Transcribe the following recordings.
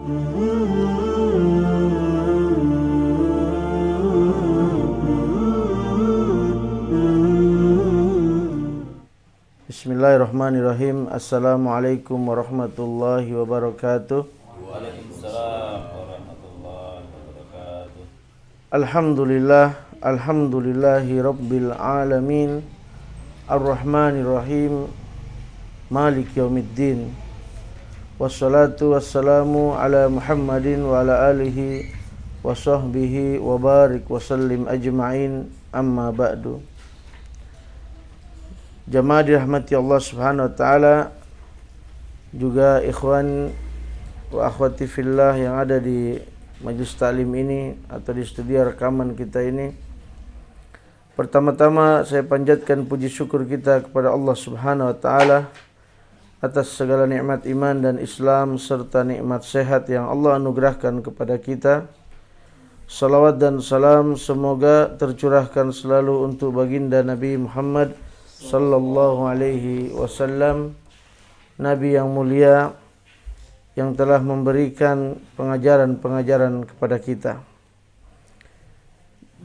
Bismillahirrahmanirrahim. Assalamualaikum warahmatullahi wabarakatuh. Waalaikumsalam warahmatullahi wabarakatuh. Alhamdulillahi rabbil alamin. Ar-Rahmanirrahim. Malik yaumiddin. Wassalatu wassalamu ala Muhammadin wa ala alihi wa sahbihi wa barik wa sallim ajma'in, amma ba'du. Jamaah dirahmati Allah Subhanahu wa taala, juga ikhwan wa akhwati fillah yang ada di majelis taklim ini atau di studio rekaman kita ini. Pertama-tama saya panjatkan puji syukur kita kepada Allah Subhanahu wa taala atas segala nikmat iman dan Islam serta nikmat sehat yang Allah anugerahkan kepada kita. Salawat dan salam semoga tercurahkan selalu untuk baginda Nabi Muhammad sallallahu alaihi wasallam, Nabi yang mulia yang telah memberikan pengajaran-pengajaran kepada kita.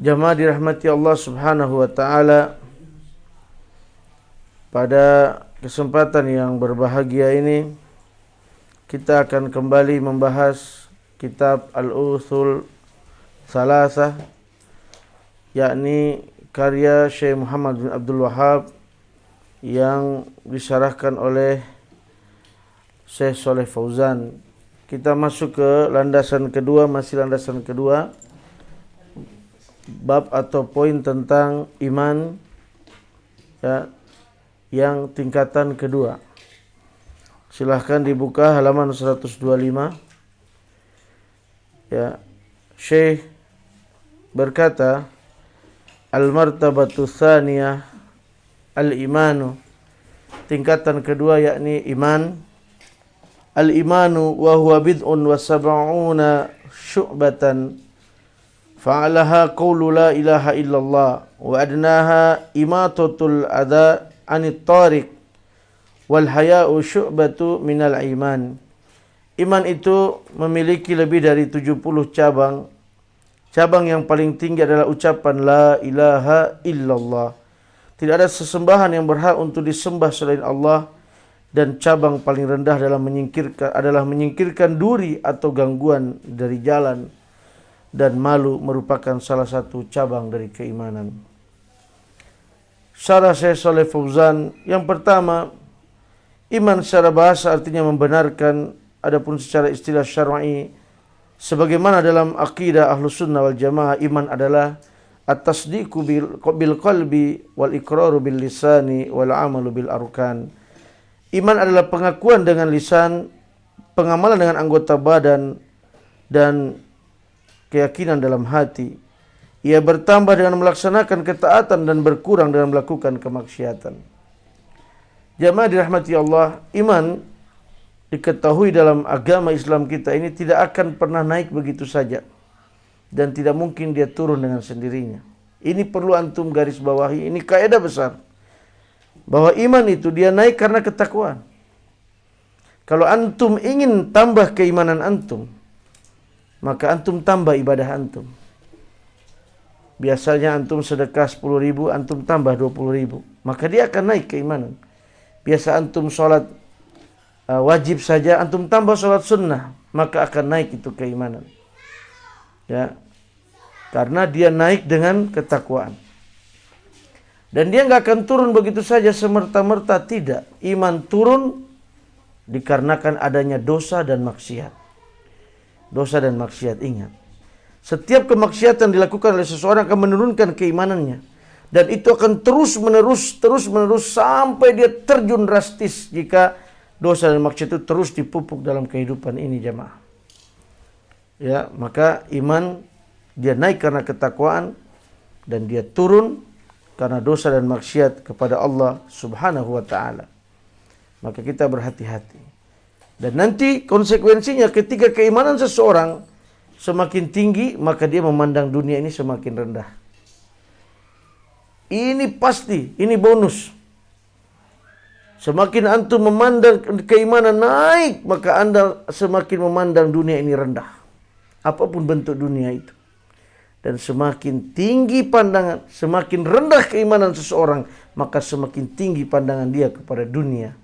Jamaah dirahmati Allah Subhanahu wa taala, pada kesempatan yang berbahagia ini kita akan kembali membahas kitab Al-Usul Salasah, yakni karya Syekh Muhammad bin Abdul Wahhab yang disyarahkan oleh Syekh Shalih Fauzan. Kita masuk ke landasan kedua, masih landasan kedua, bab atau poin tentang iman, ya, yang tingkatan kedua. Silahkan dibuka halaman 125. Ya, Syekh berkata, Al-martabatu tsaniyah al-imanu, tingkatan kedua yakni iman. Al-imanu wa huwa bid'un wa sab'una syu'batan, fa'alaha qawlu la ilaha illallah wa adnaha imatatul adha anit tariq wal haya'u syu'batu minal iman. Iman itu memiliki lebih dari 70 cabang. Cabang yang paling tinggi adalah ucapan la ilaha illallah. Tidak ada sesembahan yang berhak untuk disembah selain Allah, dan cabang paling rendah adalah menyingkirkan duri atau gangguan dari jalan, dan malu merupakan salah satu cabang dari keimanan. Syarah Syekh Shalih Fauzan, yang pertama, iman secara bahasa artinya membenarkan, adapun secara istilah syar'i sebagaimana dalam akidah Ahlus Sunnah wal Jamaah, iman adalah at-tasdiqu bil qalbi wal iqraru bil lisani wal amalu bil arkan. Iman adalah pengakuan dengan lisan, pengamalan dengan anggota badan, dan keyakinan dalam hati. Ia bertambah dengan melaksanakan ketaatan dan berkurang dengan melakukan kemaksiatan. Jamaah dirahmati Allah, iman diketahui dalam agama Islam kita ini tidak akan pernah naik begitu saja, dan tidak mungkin dia turun dengan sendirinya. Ini perlu antum garis bawahi, ini kaidah besar, bahwa iman itu dia naik karena ketakwaan. Kalau antum ingin tambah keimanan antum, maka antum tambah ibadah antum. Biasanya antum sedekah 10.000, antum tambah 20.000, maka dia akan naik keimanan. Biasa antum sholat wajib saja, antum tambah sholat sunnah, maka akan naik itu keimanan. Ya, karena dia naik dengan ketakwaan. Dan dia nggak akan turun begitu saja semerta-merta, tidak. Iman turun dikarenakan adanya dosa dan maksiat. Dosa dan maksiat, ingat. Setiap kemaksiatan dilakukan oleh seseorang akan menurunkan keimanannya. Dan itu akan terus menerus sampai dia terjun drastis jika dosa dan maksiat itu terus dipupuk dalam kehidupan ini, jamaah. Ya, maka iman dia naik karena ketakwaan, dan dia turun karena dosa dan maksiat kepada Allah Subhanahu wa taala. Maka kita berhati-hati. Dan nanti konsekuensinya ketika keimanan seseorang semakin tinggi, maka dia memandang dunia ini semakin rendah. Ini pasti, ini bonus. Semakin antum memandang keimanan naik, maka anda semakin memandang dunia ini rendah. Apapun bentuk dunia itu. Dan semakin tinggi pandangan, semakin rendah keimanan seseorang, maka semakin tinggi pandangan dia kepada dunia.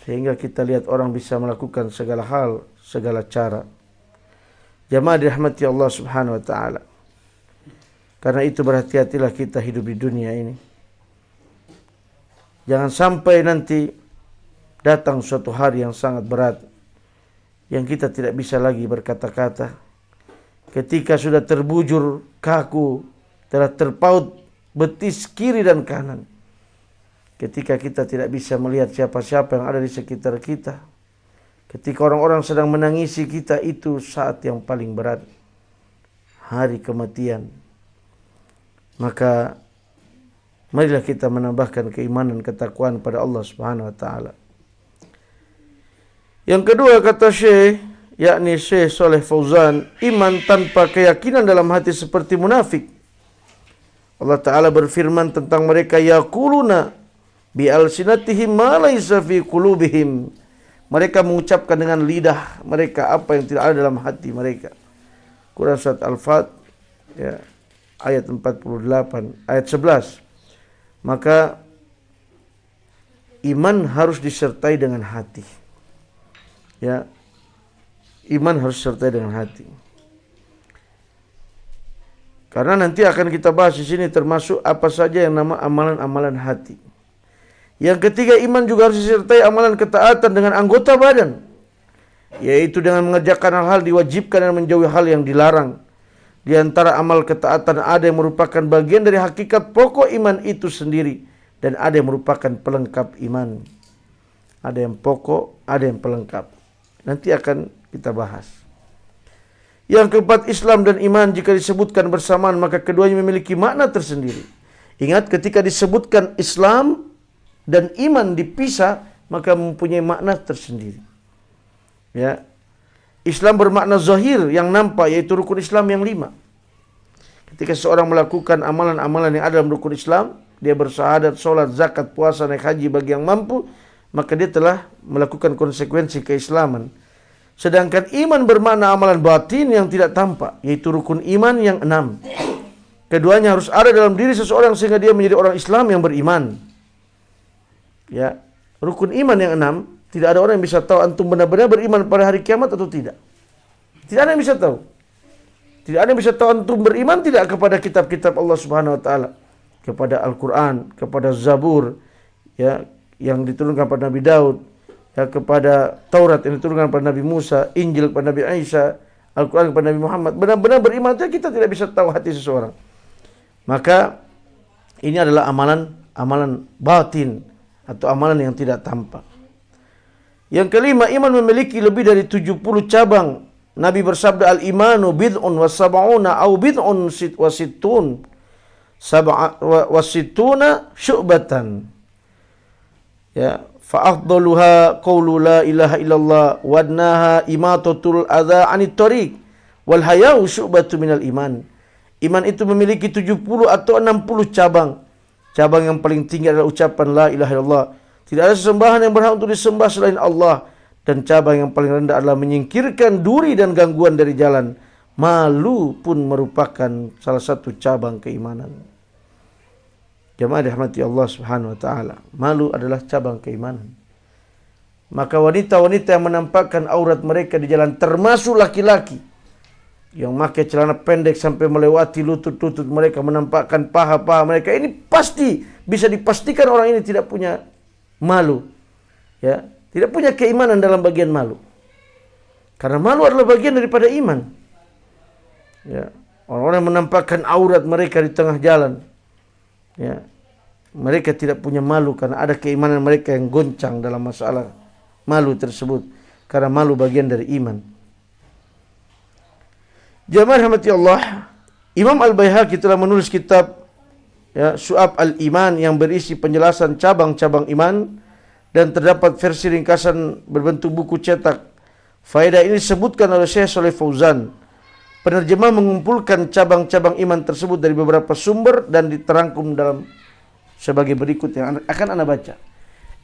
Sehingga kita lihat orang bisa melakukan segala hal, segala cara. Jamaah dirahmati Allah Subhanahu wa taala. Karena itu berhati-hatilah kita hidup di dunia ini. Jangan sampai nanti datang suatu hari yang sangat berat, yang kita tidak bisa lagi berkata-kata. Ketika sudah terbujur kaku, telah terpaut betis kiri dan kanan. Ketika kita tidak bisa melihat siapa-siapa yang ada di sekitar kita. Ketika orang-orang sedang menangisi kita, itu saat yang paling berat. Hari kematian. Maka marilah kita menambahkan keimanan, ketakwaan pada Allah Subhanahu wa taala. Yang kedua kata Syekh, yakni Syekh Saleh Fauzan, iman tanpa keyakinan dalam hati seperti munafik. Allah taala berfirman tentang mereka, yaquluna bi alsinatihim ma laysa fi qulubihim. Mereka mengucapkan dengan lidah mereka apa yang tidak ada dalam hati mereka. Quran surat Al-Fat ya, ayat 48, ayat 11. Maka iman harus disertai dengan hati. Ya. Iman harus disertai dengan hati. Karena nanti akan kita bahas di sini termasuk apa saja yang nama amalan-amalan hati. Yang ketiga, iman juga harus disertai amalan ketaatan dengan anggota badan. Yaitu dengan mengerjakan hal-hal diwajibkan dan menjauhi hal yang dilarang. Di antara amal ketaatan ada yang merupakan bagian dari hakikat pokok iman itu sendiri. Dan ada yang merupakan pelengkap iman. Ada yang pokok, ada yang pelengkap. Nanti akan kita bahas. Yang keempat, Islam dan iman jika disebutkan bersamaan, maka keduanya memiliki makna tersendiri. Ingat, ketika disebutkan Islam dan iman dipisah, maka mempunyai makna tersendiri. Ya. Islam bermakna zahir yang nampak, yaitu rukun Islam yang 5. Ketika seorang melakukan amalan-amalan yang ada dalam rukun Islam, dia bersyahadat, sholat, zakat, puasa, naik haji bagi yang mampu, maka dia telah melakukan konsekuensi keislaman. Sedangkan iman bermakna amalan batin yang tidak tampak, yaitu rukun iman yang 6. Keduanya harus ada dalam diri seseorang sehingga dia menjadi orang Islam yang beriman. Ya, rukun iman yang 6. Tidak ada orang yang bisa tahu antum benar-benar beriman pada hari kiamat atau tidak. Tidak ada yang bisa tahu. Tidak ada yang bisa tahu antum beriman tidak kepada kitab-kitab Allah Subhanahu wa taala, kepada Al-Qur'an, kepada Zabur ya yang diturunkan pada Nabi Daud, ya kepada Taurat yang diturunkan pada Nabi Musa, Injil kepada Nabi Isa, Al-Qur'an kepada Nabi Muhammad. Benar-benar beriman itu kita tidak bisa tahu hati seseorang. Maka ini adalah amalan batin atau amalan yang tidak tampak. Yang kelima, iman memiliki lebih dari 70 cabang. Nabi bersabda, al-imanu bid'un wa sab'una au bid'un wa sittun wa sittuna syu'batan. Ya, fa afdaluha qawlu la ilaha illallah wa adnaha imatatul adza 'anit thariq wal haya'u syu'batu minal iman. Iman itu memiliki 70 atau 60 cabang. Cabang yang paling tinggi adalah ucapan la ilaha illallah. Tidak ada sesembahan yang berhak untuk disembah selain Allah. Dan cabang yang paling rendah adalah menyingkirkan duri dan gangguan dari jalan. Malu pun merupakan salah satu cabang keimanan. Jamaah dirahmati Allah Subhanahu wa taala. Malu adalah cabang keimanan. Maka wanita-wanita yang menampakkan aurat mereka di jalan, termasuk laki-laki yang memakai celana pendek sampai melewati lutut-lutut mereka, menampakkan paha-paha mereka, ini pasti bisa dipastikan orang ini tidak punya malu, ya, tidak punya keimanan dalam bagian malu. Karena malu adalah bagian daripada iman. Ya, orang-orang yang menampakkan aurat mereka di tengah jalan, ya, mereka tidak punya malu karena ada keimanan mereka yang goncang dalam masalah malu tersebut. Karena malu bagian dari iman. Jamaah rahmati Allah, Imam Al-Baihaqi telah menulis kitab ya, Syu'ab Al-Iman yang berisi penjelasan cabang-cabang iman dan terdapat versi ringkasan berbentuk buku cetak. Faedah ini disebutkan oleh Syekh Saleh Fauzan. Penerjemah mengumpulkan cabang-cabang iman tersebut dari beberapa sumber dan diterangkum dalam sebagai berikut yang akan Anda baca.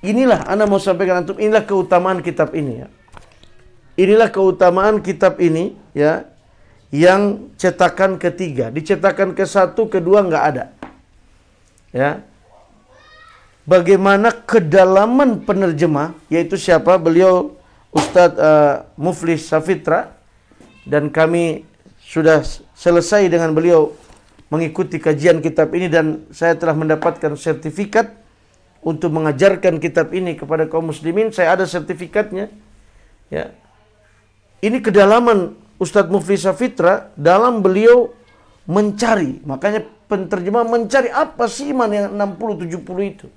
inilah ana mau sampaikan antum, inilah keutamaan kitab ini ya. Inilah keutamaan kitab ini ya, yang cetakan ketiga. Di cetakan ke-1, kedua nggak ada. Ya. Bagaimana kedalaman penerjemah, yaitu siapa? Beliau Ustadz Muflis Safitra, dan kami sudah selesai dengan beliau mengikuti kajian kitab ini, dan saya telah mendapatkan sertifikat untuk mengajarkan kitab ini kepada kaum muslimin. Saya ada sertifikatnya. Ya. Ini kedalaman Ustadz Muflis Safitra dalam beliau mencari. Makanya penterjemah mencari apa sih iman yang 60-70 itu.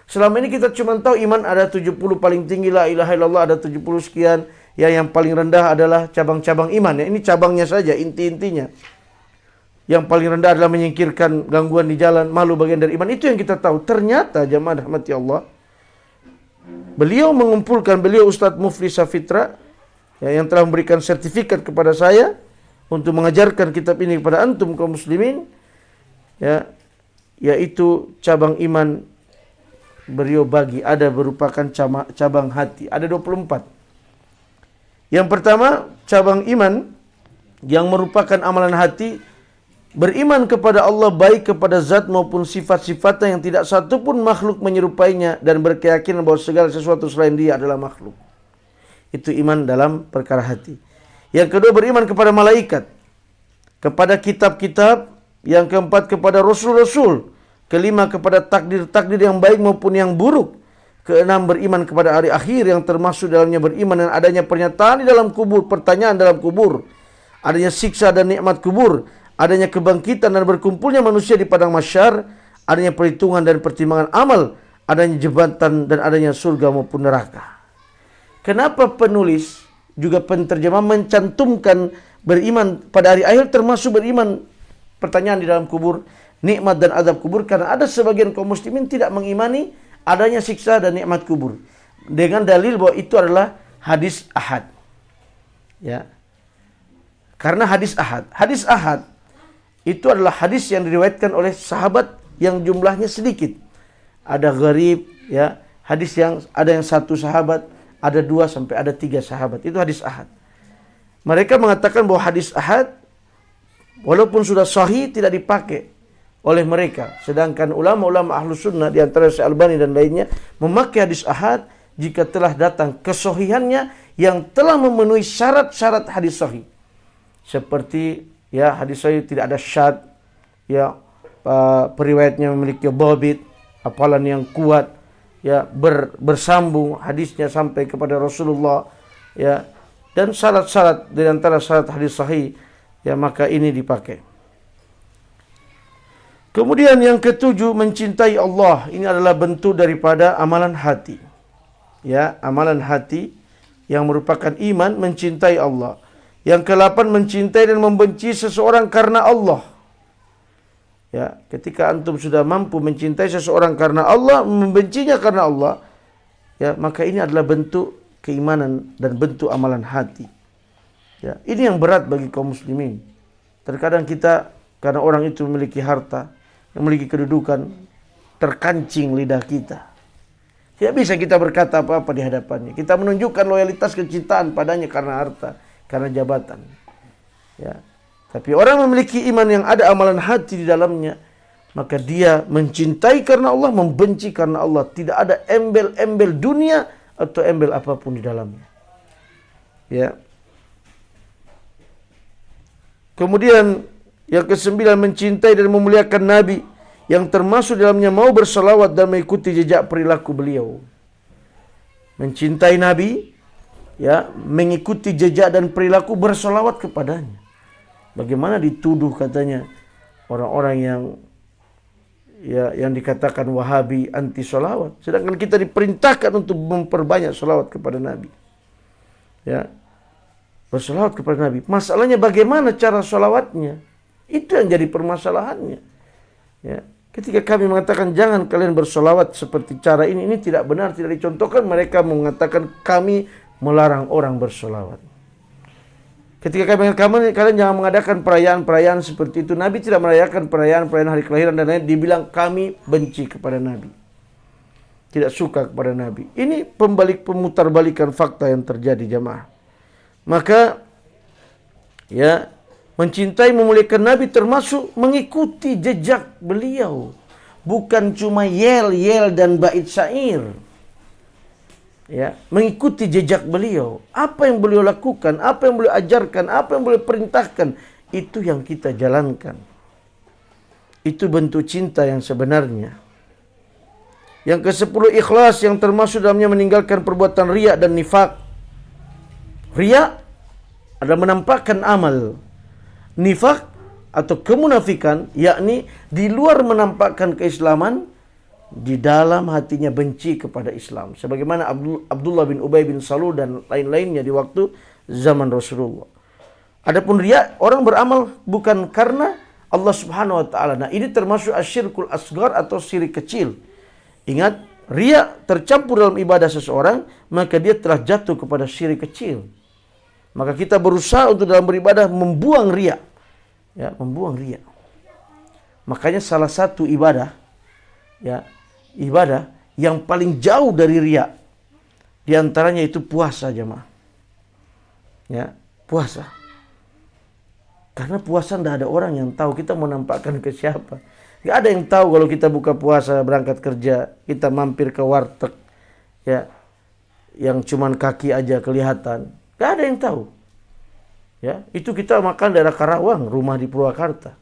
Selama ini kita cuma tahu iman ada 70 paling tinggi, la ilaha illallah ada 70 sekian. Ya, yang paling rendah adalah cabang-cabang iman. Ya, ini cabangnya saja, inti-intinya. Yang paling rendah adalah menyingkirkan gangguan di jalan, malu bagian dari iman. Itu yang kita tahu. Ternyata jamaah rahmati Allah, beliau mengumpulkan, beliau Ustadz Muflis Safitra, ya, yang telah memberikan sertifikat kepada saya untuk mengajarkan kitab ini kepada antum kaum muslimin, ya, yaitu cabang iman beliau bagi, ada merupakan cabang hati, ada 24. Yang pertama, cabang iman yang merupakan amalan hati, beriman kepada Allah baik kepada zat maupun sifat-sifatnya yang tidak satu pun makhluk menyerupainya, dan berkeyakinan bahwa segala sesuatu selain Dia adalah makhluk. Itu iman dalam perkara hati. Yang kedua, beriman kepada malaikat, kepada kitab-kitab. Yang keempat, kepada rasul-rasul. Kelima, kepada takdir-takdir yang baik maupun yang buruk. Keenam, beriman kepada hari akhir, yang termasuk dalamnya beriman dan adanya pernyataan di dalam kubur, pertanyaan dalam kubur, adanya siksa dan nikmat kubur, adanya kebangkitan dan berkumpulnya manusia di padang mahsyar, adanya perhitungan dan pertimbangan amal, adanya jabatan dan adanya surga maupun neraka. Kenapa penulis juga penterjemah mencantumkan beriman pada hari akhir, termasuk beriman pertanyaan di dalam kubur, nikmat dan azab kubur? Karena ada sebagian kaum muslimin tidak mengimani adanya siksa dan nikmat kubur, dengan dalil bahwa itu adalah hadis ahad. Ya. Karena hadis ahad. Hadis ahad itu adalah hadis yang diriwayatkan oleh sahabat yang jumlahnya sedikit. Ada gharib, ya, hadis yang ada yang satu sahabat, ada 2 sampai ada 3 sahabat. Itu hadis ahad. Mereka mengatakan bahwa hadis ahad walaupun sudah sahih tidak dipakai oleh mereka. Sedangkan ulama-ulama ahlu sunnah di antara Syekh Albani dan lainnya memakai hadis ahad jika telah datang kesahihannya yang telah memenuhi syarat-syarat hadis sahih. Seperti, ya, hadis sahih tidak ada syad, ya, periwayatnya memiliki dhabit, hafalan yang kuat, ya, bersambung hadisnya sampai kepada Rasulullah, ya, dan syarat-syarat di antara syarat hadis sahih, ya, maka ini dipakai. Kemudian yang ketujuh, mencintai Allah. Ini adalah bentuk daripada amalan hati. Ya, amalan hati yang merupakan iman, mencintai Allah. Yang ke-8, mencintai dan membenci seseorang karena Allah. Ya, ketika antum sudah mampu mencintai seseorang karena Allah, membencinya karena Allah, ya, maka ini adalah bentuk keimanan dan bentuk amalan hati. Ya, ini yang berat bagi kaum muslimin. Terkadang kita, karena orang itu memiliki harta, memiliki kedudukan, terkancing lidah kita. Tidak bisa kita berkata apa-apa di hadapannya. Kita menunjukkan loyalitas kecintaan padanya karena harta, karena jabatan. Ya. Tapi orang memiliki iman yang ada amalan hati di dalamnya, maka dia mencintai karena Allah, membenci karena Allah. Tidak ada embel-embel dunia atau embel apapun di dalamnya. Ya. Kemudian yang ke-9, mencintai dan memuliakan Nabi, yang termasuk dalamnya mau bersalawat dan mengikuti jejak perilaku beliau. Mencintai Nabi, ya, mengikuti jejak dan perilaku, bersalawat kepadanya. Bagaimana dituduh katanya orang-orang yang dikatakan Wahabi anti salawat, sedangkan kita diperintahkan untuk memperbanyak salawat kepada Nabi. Ya, bersalawat kepada Nabi. Masalahnya bagaimana cara salawatnya? Itu yang jadi permasalahannya. Ya, ketika kami mengatakan jangan kalian bersolawat seperti cara ini tidak benar, tidak dicontohkan. Mereka mengatakan kami melarang orang bersolawat. Ketika kami mengatakan kalian jangan mengadakan perayaan-perayaan seperti itu, Nabi tidak merayakan perayaan-perayaan hari kelahiran dan lain, dibilang kami benci kepada Nabi. tidak suka kepada Nabi. Ini pemutarbalikan fakta yang terjadi jamaah. Maka ya, mencintai memuliakan Nabi termasuk mengikuti jejak beliau. Bukan cuma yel-yel dan bait syair. Ya, mengikuti jejak beliau. Apa yang beliau lakukan, apa yang beliau ajarkan, apa yang beliau perintahkan, itu yang kita jalankan. Itu bentuk cinta yang sebenarnya. Yang ke-10 ikhlas, yang termasuk dalamnya meninggalkan perbuatan riya dan nifak. Riya adalah menampakkan amal. Nifak atau kemunafikan, yakni di luar menampakkan keislaman, di dalam hatinya benci kepada Islam. Sebagaimana Abdullah bin Ubay bin Salul dan lain-lainnya di waktu zaman Rasulullah. Adapun riya, orang beramal bukan karena Allah Subhanahu wa taala. Nah, ini termasuk asyirkul asghar atau syirik kecil. Ingat, riya tercampur dalam ibadah seseorang, maka dia telah jatuh kepada syirik kecil. Maka kita berusaha untuk dalam beribadah membuang riya. Ya, membuang riya. Makanya salah satu ibadah, ya, ibadah yang paling jauh dari riya, di antaranya itu puasa jemaah. Ya, puasa. Karena puasa tidak ada orang yang tahu kita mau nampakkan ke siapa. Gak ada yang tahu kalau kita buka puasa, berangkat kerja, kita mampir ke warteg, ya, yang cuman kaki aja kelihatan. Gak ada yang tahu. Ya, itu kita makan daerah Karawang, rumah di Purwakarta.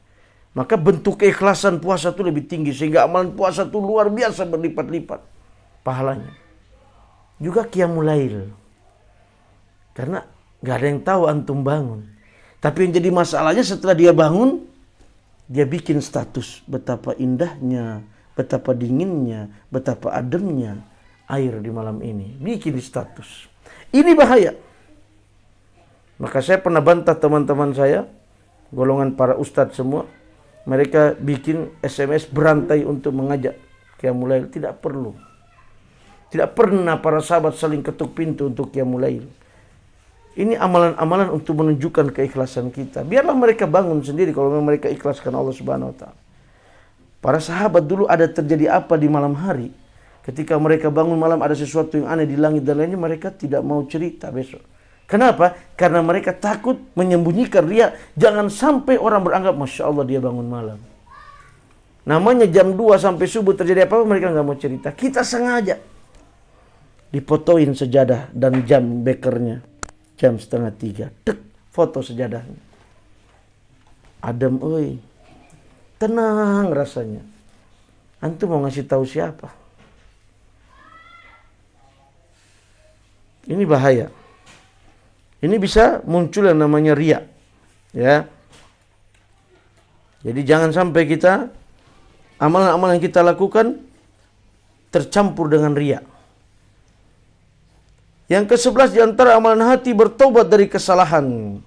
Maka bentuk keikhlasan puasa itu lebih tinggi, sehingga amalan puasa itu luar biasa berlipat-lipat pahalanya. Juga qiyamul lail. Karena gak ada yang tahu antum bangun. Tapi yang jadi masalahnya setelah dia bangun, dia bikin status betapa indahnya, betapa dinginnya, betapa ademnya air di malam ini. Bikin status. Ini bahaya. Maka saya pernah bantah teman-teman saya, golongan para ustadz semua. Mereka bikin SMS berantai untuk mengajak qiyamul lail. Tidak perlu. Tidak pernah para sahabat saling ketuk pintu untuk qiyamul lail. Ini amalan-amalan untuk menunjukkan keikhlasan kita. Biarlah mereka bangun sendiri kalau memang mereka ikhlaskan Allah Subhanahu wa taala. Para sahabat dulu ada terjadi apa di malam hari. Ketika mereka bangun malam ada sesuatu yang aneh di langit dan lainnya, mereka tidak mau cerita besok. Kenapa? Karena mereka takut menyembunyikan riya. Jangan sampai orang beranggap, Masya Allah dia bangun malam. Namanya jam 2 sampai subuh terjadi apa-apa, mereka nggak mau cerita. Kita sengaja difotoin sejadah dan jam bekernya. Jam 2:30. Tek, foto sejadahnya. Adem, oi. Tenang rasanya. Antum mau ngasih tahu siapa? Ini bahaya. Ini bisa muncul yang namanya riya. Ya. Jadi jangan sampai kita amalan-amalan yang kita lakukan tercampur dengan riya. Yang ke-11 di antara amalan hati bertobat dari kesalahan.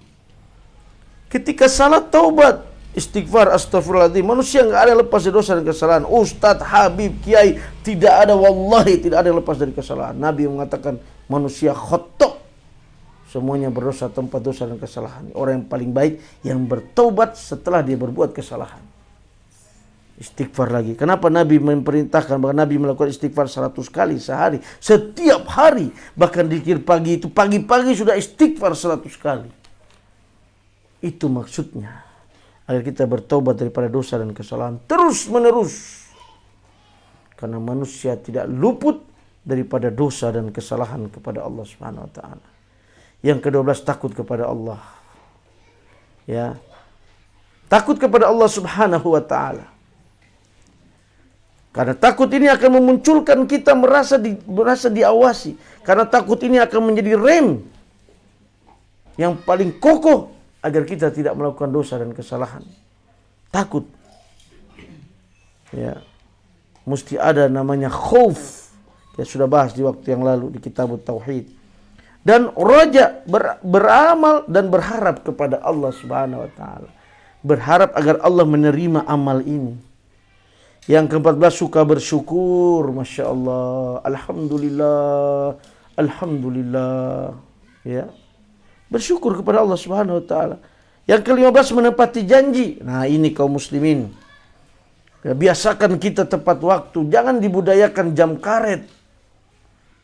Ketika salah taubat, istighfar, astagfirullahaladzim. Manusia enggak ada yang lepas dari dosa dan kesalahan. Ustadz, Habib, Kiai, tidak ada, wallahi tidak ada yang lepas dari kesalahan. Nabi mengatakan manusia khotok. Semuanya berdosa tempat dosa dan kesalahan. Orang yang paling baik yang bertobat setelah dia berbuat kesalahan. Istighfar lagi. Kenapa Nabi memerintahkan bahwa Nabi melakukan istighfar 100 kali sehari? Setiap hari. Bahkan dikir pagi itu. Pagi-pagi sudah istighfar 100 kali. Itu maksudnya. Agar kita bertobat daripada dosa dan kesalahan. Terus menerus. Karena manusia tidak luput daripada dosa dan kesalahan kepada Allah Subhanahu wa taala. Yang ke-12 takut kepada Allah. Ya. Takut kepada Allah Subhanahu wa taala. Karena takut ini akan memunculkan kita merasa diawasi. Karena takut ini akan menjadi rem yang paling kokoh agar kita tidak melakukan dosa dan kesalahan. Takut. Ya. Mesti ada namanya khauf. Kita sudah bahas di waktu yang lalu di kitab Tauhid. Dan raja, beramal dan berharap kepada Allah Subhanahu wa taala. Berharap agar Allah menerima amal ini. Yang ke-14 suka bersyukur, Masya Allah, Alhamdulillah, Alhamdulillah. Ya. Bersyukur kepada Allah Subhanahu wa taala. Yang ke-15 menepati janji. Nah, ini kaum muslimin. Ya, biasakan kita tepat waktu, jangan dibudayakan jam karet.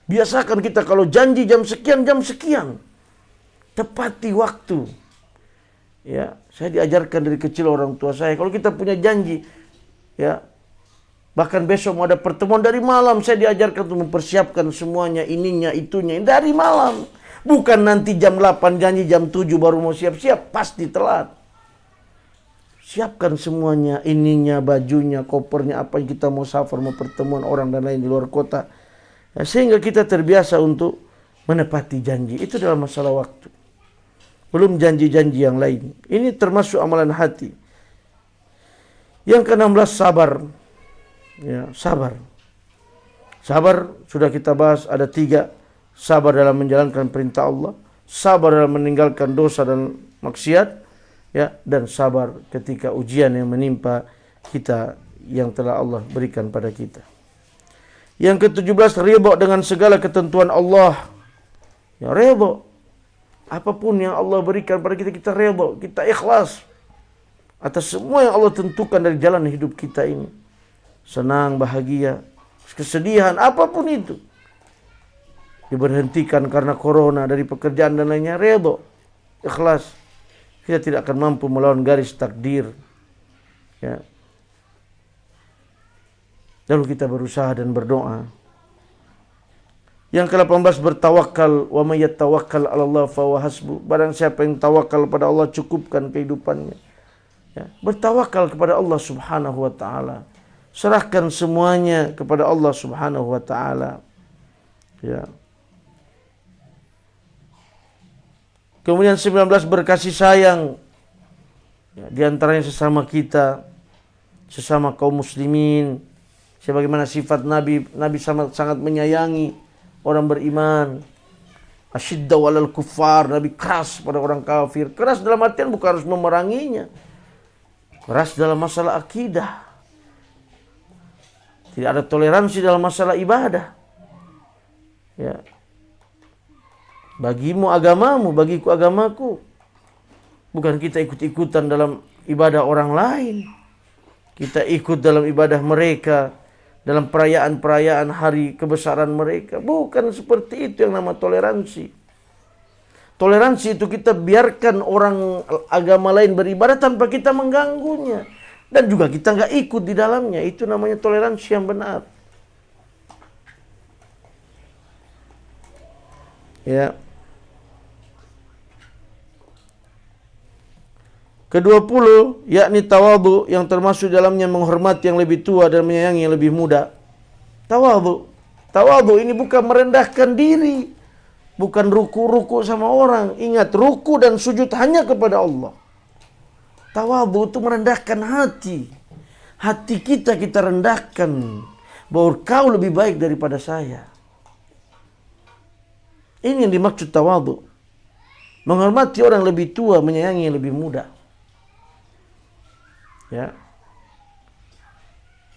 Biasakan kita kalau janji jam sekian. Tepati waktu. Ya, saya diajarkan dari kecil orang tua saya, kalau kita punya janji, ya, bahkan besok mau ada pertemuan dari malam, saya diajarkan untuk mempersiapkan semuanya, ininya, itunya, dari malam. Bukan nanti jam 8 janji, jam 7 baru mau siap-siap, pasti telat. Siapkan semuanya, ininya, bajunya, kopernya, apa yang kita mau safar, mau pertemuan orang dan lain di luar kota. Ya, sehingga kita terbiasa untuk menepati janji. Itu dalam masalah waktu. Belum janji-janji yang lain. Ini termasuk amalan hati. Yang ke-16, sabar. Ya, sabar. Sabar sudah kita bahas, ada 3. Sabar dalam menjalankan perintah Allah, sabar dalam meninggalkan dosa dan maksiat, ya, dan sabar ketika ujian yang menimpa kita yang telah Allah berikan pada kita. Yang ke-17, ridha dengan segala ketentuan Allah. Ya, ridha. Apapun yang Allah berikan pada kita, kita ridha, kita ikhlas atas semua yang Allah tentukan dari jalan hidup kita ini. Senang, bahagia, kesedihan, apapun itu. Diberhentikan karena corona dari pekerjaan dan lainnya, ridha, ikhlas. Kita tidak akan mampu melawan garis takdir. Ya. Lalu kita berusaha dan berdoa. Yang ke-18, bertawakal. Wa may yatawakkal 'ala Allah fa huwa hasbuh. Barang siapa yang tawakal pada Allah, cukupkan kehidupannya. Ya. Bertawakal kepada Allah Subhanahu wa taala. Serahkan semuanya kepada Allah Subhanahu wa taala. Ya. Kemudian 19, berkasih sayang. Ya, di antaranya sesama kita, sesama kaum muslimin. Sebagaimana sifat Nabi sangat menyayangi orang beriman. Asyidda walal kuffar, Nabi keras pada orang kafir. Keras dalam artian bukan harus memeranginya. Keras dalam masalah akidah. Tidak ada toleransi dalam masalah ibadah. Ya. Bagimu agamamu, bagiku agamaku. Bukan kita ikut-ikutan dalam ibadah orang lain. Kita ikut dalam ibadah mereka, dalam perayaan-perayaan hari kebesaran mereka. Bukan seperti itu yang nama toleransi. Toleransi itu kita biarkan orang agama lain beribadah tanpa kita mengganggunya. Dan juga kita nggak ikut di dalamnya. Itu namanya toleransi yang benar. Ya. Ke-20, yakni tawadhu, yang termasuk dalamnya menghormati yang lebih tua dan menyayangi yang lebih muda. Tawadhu. Tawadhu ini bukan merendahkan diri. Bukan ruku-ruku sama orang. Ingat, ruku dan sujud hanya kepada Allah. Tawadhu itu merendahkan hati. Hati kita rendahkan. Bahwa kau lebih baik daripada saya. Ini yang dimaksud tawadhu. Menghormati orang lebih tua, menyayangi yang lebih muda. Ya.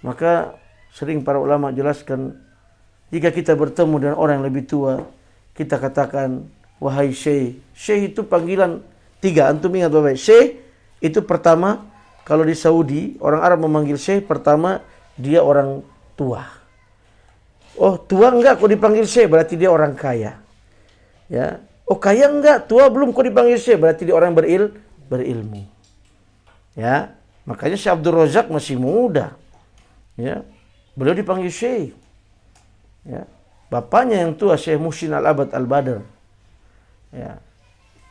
Maka sering para ulama jelaskan, jika kita bertemu dengan orang yang lebih tua, kita katakan, wahai syekh. Syekh itu panggilan 3. Antum ingat baik. Syekh itu pertama, kalau di Saudi orang Arab memanggil syekh, pertama dia orang tua. Oh, tua enggak kok dipanggil syekh, berarti dia orang kaya. Ya. Oh, kaya enggak, tua belum kok dipanggil syekh, berarti dia orang berilmu. Ya. Makanya Syekh Abdul Razak masih muda. Ya. Beliau dipanggil syekh. Ya. Bapaknya yang tua, Syekh Muhsin Al-Abad Al-Badr. Ya.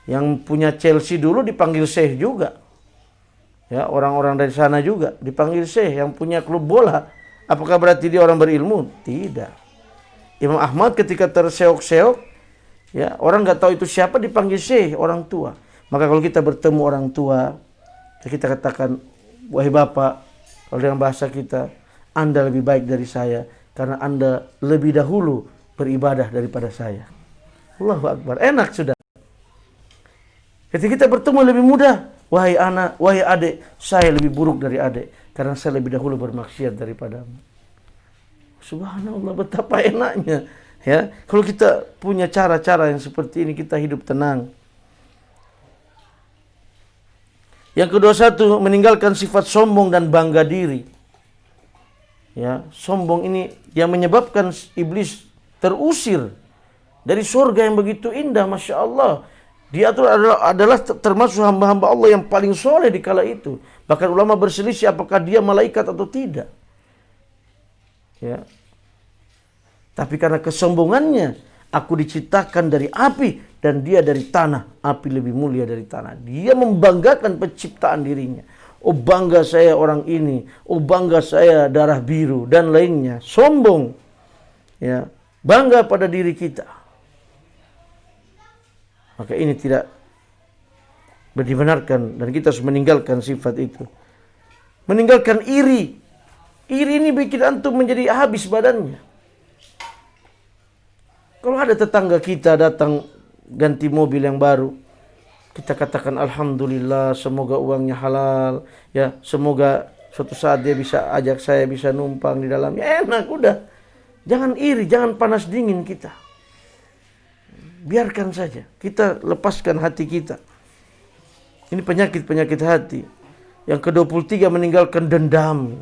Yang punya Chelsea dulu dipanggil syekh juga. Ya, orang-orang dari sana juga dipanggil syekh. Yang punya klub bola, apakah berarti dia orang berilmu? Tidak. Imam Ahmad ketika terseok-seok, ya, orang nggak tahu itu siapa, dipanggil syekh, orang tua. Maka kalau kita bertemu orang tua, kita katakan, wahai bapak, kalau dengan bahasa kita, Anda lebih baik dari saya karena Anda lebih dahulu beribadah daripada saya. Allahu Akbar. Enak sudah. Ketika kita bertemu lebih mudah, wahai anak, wahai adik, saya lebih buruk dari adik karena saya lebih dahulu bermaksiat daripadamu. Subhanallah, betapa enaknya. Ya, kalau kita punya cara-cara yang seperti ini, kita hidup tenang. Yang ke-21, meninggalkan sifat sombong dan bangga diri. Ya, sombong ini yang menyebabkan iblis terusir dari surga yang begitu indah, Masya Allah. Dia itu adalah termasuk hamba-hamba Allah yang paling soleh di kala itu. Bahkan ulama berselisih apakah dia malaikat atau tidak. Ya. Tapi karena kesombongannya, aku diciptakan dari api dan dia dari tanah. Api lebih mulia dari tanah. Dia membanggakan penciptaan dirinya. Oh bangga saya orang ini. Oh bangga saya darah biru dan lainnya. Sombong. Ya. Bangga pada diri kita. Maka ini tidak dibenarkan dan kita harus meninggalkan sifat itu. Meninggalkan iri. Iri ini bikin antum menjadi habis badannya. Kalau ada tetangga kita datang ganti mobil yang baru, kita katakan alhamdulillah, semoga uangnya halal, ya, semoga suatu saat dia bisa ajak saya bisa numpang di dalamnya. Enak udah. Jangan iri, jangan panas dingin kita. Biarkan saja. Kita lepaskan hati kita. Ini penyakit-penyakit hati. Yang ke-23 meninggalkan dendam.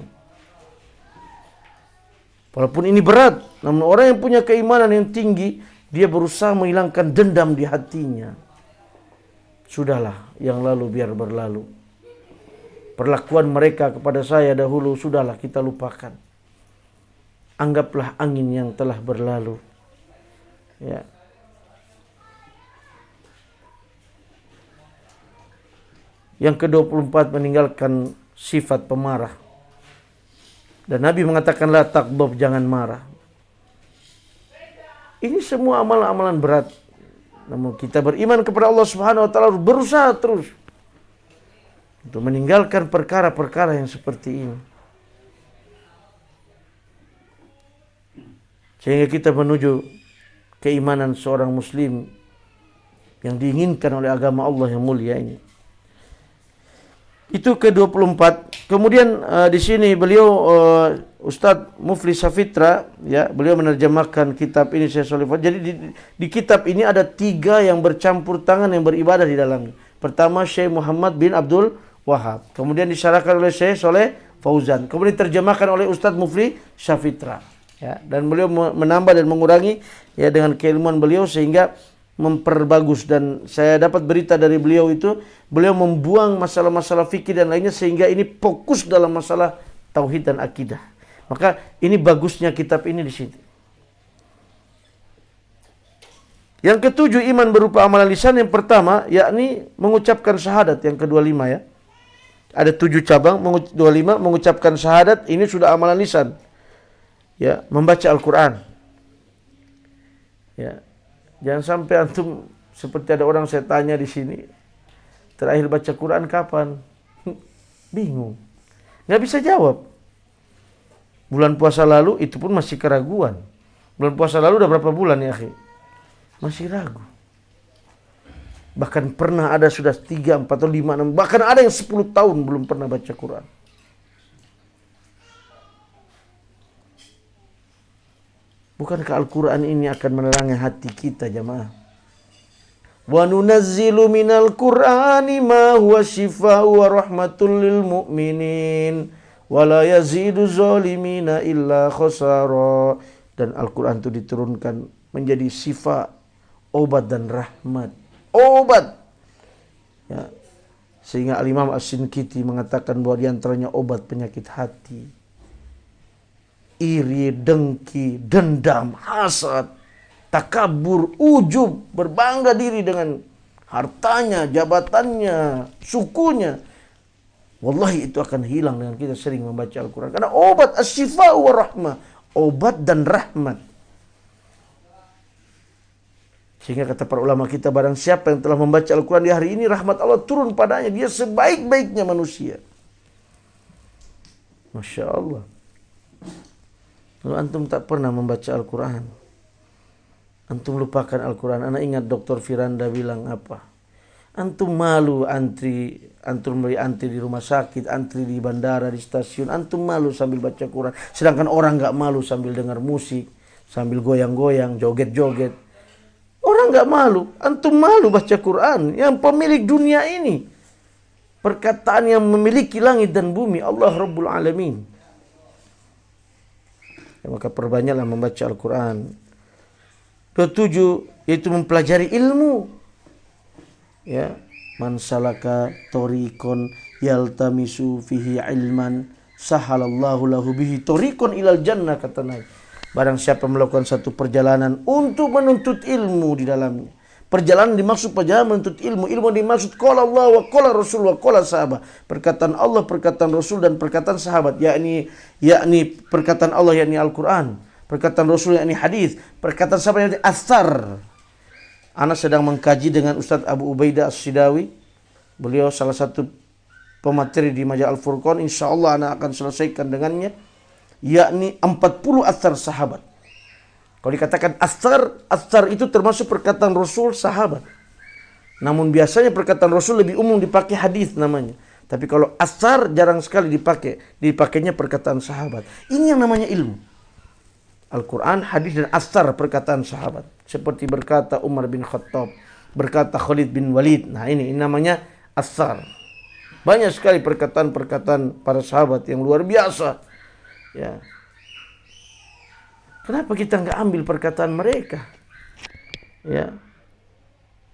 Walaupun ini berat, namun orang yang punya keimanan yang tinggi, dia berusaha menghilangkan dendam di hatinya. Sudahlah, yang lalu biar berlalu. Perlakuan mereka kepada saya dahulu, sudahlah kita lupakan. Anggaplah angin yang telah berlalu. Ya. Yang ke-24 meninggalkan sifat pemarah. Dan Nabi mengatakan la taghdab, jangan marah. Ini semua amalan-amalan berat. Namun kita beriman kepada Allah Subhanahu wa taala, berusaha terus untuk meninggalkan perkara-perkara yang seperti ini. Sehingga kita menuju keimanan seorang muslim yang diinginkan oleh agama Allah yang mulia ini. Itu ke-24. Kemudian di sini beliau Ustadz Mufli Safitra, ya, beliau menerjemahkan kitab ini Syekh Shalih. Jadi di kitab ini ada 3 yang bercampur tangan yang beribadah di dalamnya. Pertama Syekh Muhammad bin Abdul Wahab, kemudian disyarahkan oleh Syekh Shalih Fauzan, kemudian diterjemahkan oleh Ustadz Mufli Safitra, ya, dan beliau menambah dan mengurangi, ya, dengan keilmuan beliau sehingga memperbagus. Dan saya dapat berita dari beliau itu, beliau membuang masalah-masalah fikih dan lainnya sehingga ini fokus dalam masalah tauhid dan akidah. Maka ini bagusnya kitab ini di sini. Yang ke-7 iman berupa amalan lisan. Yang pertama yakni mengucapkan syahadat. Yang ke-25, ya. Ada 7 cabang. 25 mengucapkan syahadat, ini sudah amalan lisan. Ya, membaca Al-Qur'an. Ya. Jangan sampai antum seperti ada orang saya tanya di sini, terakhir baca Quran kapan? Bingung. Nggak bisa jawab. Bulan puasa lalu itu pun masih keraguan. Bulan puasa lalu udah berapa bulan ya, akhi? Masih ragu. Bahkan pernah ada sudah 3, 4, atau 5, 6, bahkan ada yang 10 tahun belum pernah baca Quran. Bukankah Al-Quran ini akan menerangi hati kita, jamaah? Wa nunazzilu minal Qur'ani ma huwa shifaa'u wa rahmatul lil mu'minin wa la yazidu zalimina illa khasara. Dan Al-Quran itu diturunkan menjadi syifa, obat dan rahmat. Obat. Ya. Sehingga Al-Imam As-Sinkiti mengatakan bahwa di antaranya obat penyakit hati. Iri, dengki, dendam, hasad, takabur, ujub, berbangga diri dengan hartanya, jabatannya, sukunya. Wallahi itu akan hilang dengan kita sering membaca Al-Quran. Karena obat as-shifa wa rahmah, obat dan rahmat. Sehingga kata para ulama kita, barang siapa yang telah membaca Al-Quran di hari ini, rahmat Allah turun padanya. Dia sebaik-baiknya manusia. Masya Allah. Kalau antum tak pernah membaca Al-Quran, antum lupakan Al-Quran. Anak ingat Dr. Firanda bilang apa? Antum malu antri, antum beli antri di rumah sakit, antri di bandara, di stasiun. Antum malu sambil baca Quran. Sedangkan orang gak malu sambil dengar musik, sambil goyang-goyang, joget-joget. Orang gak malu. Antum malu baca Quran. Yang pemilik dunia ini, perkataan yang memiliki langit dan bumi, Allah Rabbul Alamin. Ya, maka perbanyaklah membaca Al-Quran. Ketujuh, yaitu mempelajari ilmu. Ya, man salaka tariqan yaltamisu fihi ilman sahalallahu lahu bihi tariqan ilal jannah, kata Nabi. Barang siapa melakukan satu perjalanan untuk menuntut ilmu di dalamnya. Perjalanan dimaksud perjalanan menuntut ilmu. Ilmu dimaksud qala Allah wa qala Rasul wa qala sahabat. Perkataan Allah, perkataan Rasul dan perkataan sahabat, yakni perkataan Allah yakni Al-Qur'an, perkataan Rasul yakni hadis, perkataan sahabat yakni athar. Ana sedang mengkaji dengan Ustaz Abu Ubaidah As-Sidawi. Beliau salah satu pemateri di Majalah Al-Furqan. Insyaallah ana akan selesaikan dengannya, yakni 40 athar sahabat. Kalau dikatakan athar itu termasuk perkataan Rasul, sahabat. Namun biasanya perkataan Rasul lebih umum dipakai hadis namanya. Tapi kalau athar jarang sekali dipakainya perkataan sahabat. Ini yang namanya ilmu. Al-Quran, hadis dan athar perkataan sahabat. Seperti berkata Umar bin Khattab, berkata Khalid bin Walid. Nah ini namanya athar. Banyak sekali perkataan-perkataan para sahabat yang luar biasa. Ya. Kenapa kita nggak ambil perkataan mereka? Ya,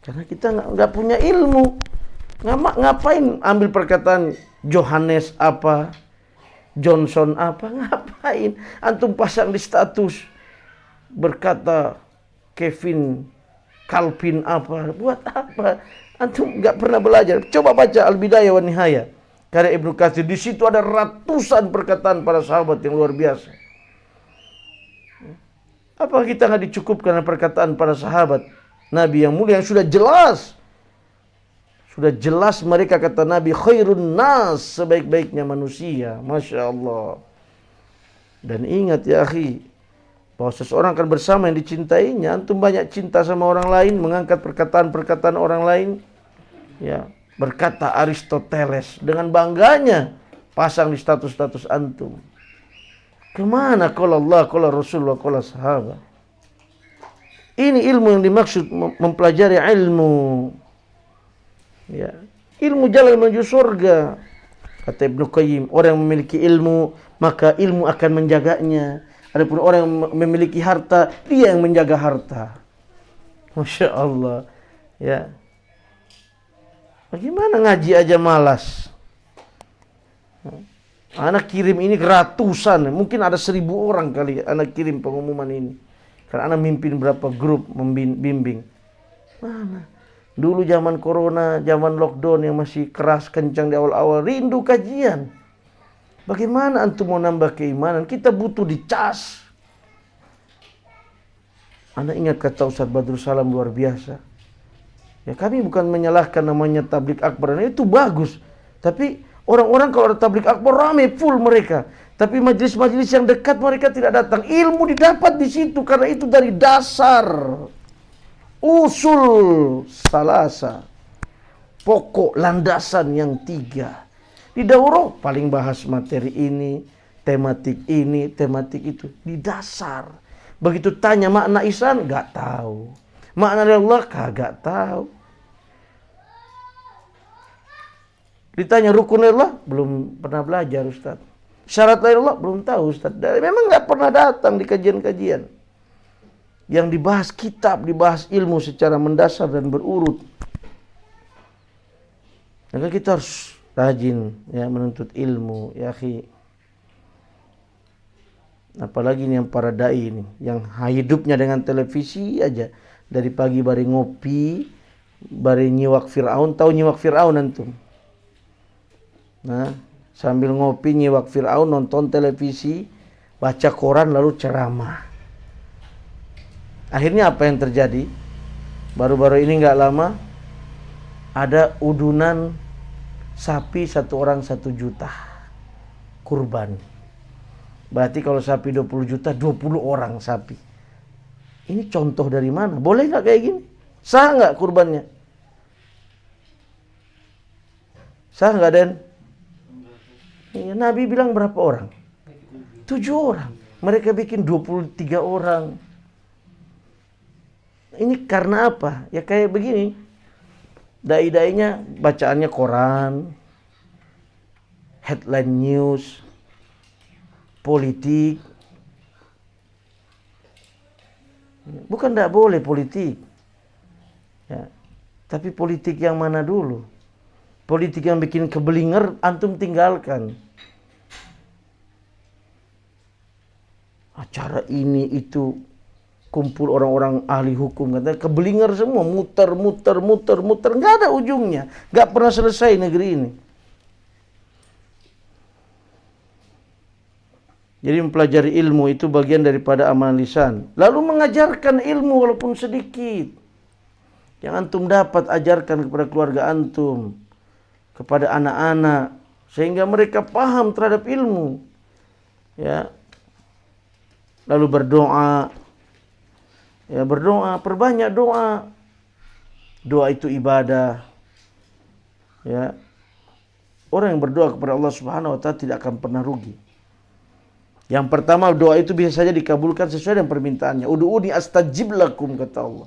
karena kita nggak punya ilmu. Ngapain ambil perkataan Johannes apa, Johnson apa? Ngapain? Antum pasang di status berkata Kevin Calvin apa? Buat apa? Antum nggak pernah belajar. Coba baca Al-Bidayah wa Nihayah karya Ibnu Katsir. Di situ ada ratusan perkataan para sahabat yang luar biasa. Apa kita nggak dicukupkan dengan perkataan para sahabat Nabi yang mulia yang sudah jelas? Sudah jelas mereka, kata Nabi, khairun nas, sebaik-baiknya manusia. Masya Allah. Dan ingat ya akhi, bahwa seseorang akan bersama yang dicintainya. Antum banyak cinta sama orang lain, mengangkat perkataan-perkataan orang lain. Ya, berkata Aristoteles dengan bangganya, pasang di status-status antum. Kemana qala Allah, qala Rasulullah, qala sahabat? Ini ilmu yang dimaksud, mempelajari ilmu. Ya, ilmu jalan menuju surga. Kata Ibnu Qayyim, orang yang memiliki ilmu, maka ilmu akan menjaganya. Adapun orang yang memiliki harta, dia yang menjaga harta. Masya Allah. Ya. Bagaimana ngaji aja malas? Anak kirim ini ratusan, mungkin ada 1000 orang kali anak kirim pengumuman ini. Karena anak mimpin berapa grup membimbing. Mana? Dulu zaman corona, zaman lockdown yang masih keras kencang di awal-awal, rindu kajian. Bagaimana antum mau nambah keimanan? Kita butuh dicas. Anak ingat kata Ustaz Badrul Salam luar biasa. Ya, kami bukan menyalahkan namanya tablik akbar, itu bagus. Tapi orang-orang kalau ada tablik akbar ramai full mereka. Tapi majelis-majelis yang dekat mereka tidak datang. Ilmu didapat di situ karena itu dari dasar. Usul salasa. Pokok landasan yang 3. Di daurah paling bahas materi ini, tematik itu. Di dasar. Begitu tanya makna ihsan, gak tahu. Makna Allah kagak tahu. Ditanya rukun Allah, belum pernah belajar Ustaz. Syarat Allah belum tahu Ustaz. Memang gak pernah datang di kajian-kajian. Yang dibahas kitab, dibahas ilmu secara mendasar dan berurut. Maka kita harus rajin ya menuntut ilmu ya akhi. Apalagi ini yang para dai ini, yang hidupnya dengan televisi aja. Dari pagi bari ngopi, bari nyiwak Fir'aun. Tahu nyiwak Fir'aun antum? Nah, sambil ngopi nyiwak Fir'aun, nonton televisi, baca koran lalu ceramah. Akhirnya apa yang terjadi? Baru-baru ini nggak lama ada udunan sapi 1 orang 1 juta kurban. Berarti kalau sapi 20 juta, 20 orang sapi. Ini contoh dari mana? Boleh nggak kayak gini? Sah nggak kurbannya? Sah nggak, Den? Ya, Nabi bilang berapa orang? 7 orang. Mereka bikin 23 orang. Ini karena apa? Ya kayak begini. Dai-dainya bacaannya koran, headline news, politik. Bukan tidak boleh politik. Ya. Tapi politik yang mana dulu? Politik yang bikin kebelinger, antum tinggalkan. Acara ini itu kumpul orang-orang ahli hukum, katanya kebelinger semua, muter, nggak ada ujungnya, nggak pernah selesai negeri ini. Jadi mempelajari ilmu itu bagian daripada amalan lisan. Lalu mengajarkan ilmu walaupun sedikit. Yang antum dapat ajarkan kepada keluarga antum, kepada anak-anak, sehingga mereka paham terhadap ilmu. Ya. Lalu berdoa. Ya, berdoa, perbanyak doa. Doa itu ibadah. Ya. Orang yang berdoa kepada Allah Subhanahu wa taala tidak akan pernah rugi. Yang pertama, doa itu bisa saja dikabulkan sesuai dengan permintaannya. Ud'uni astajib lakum, kata Allah.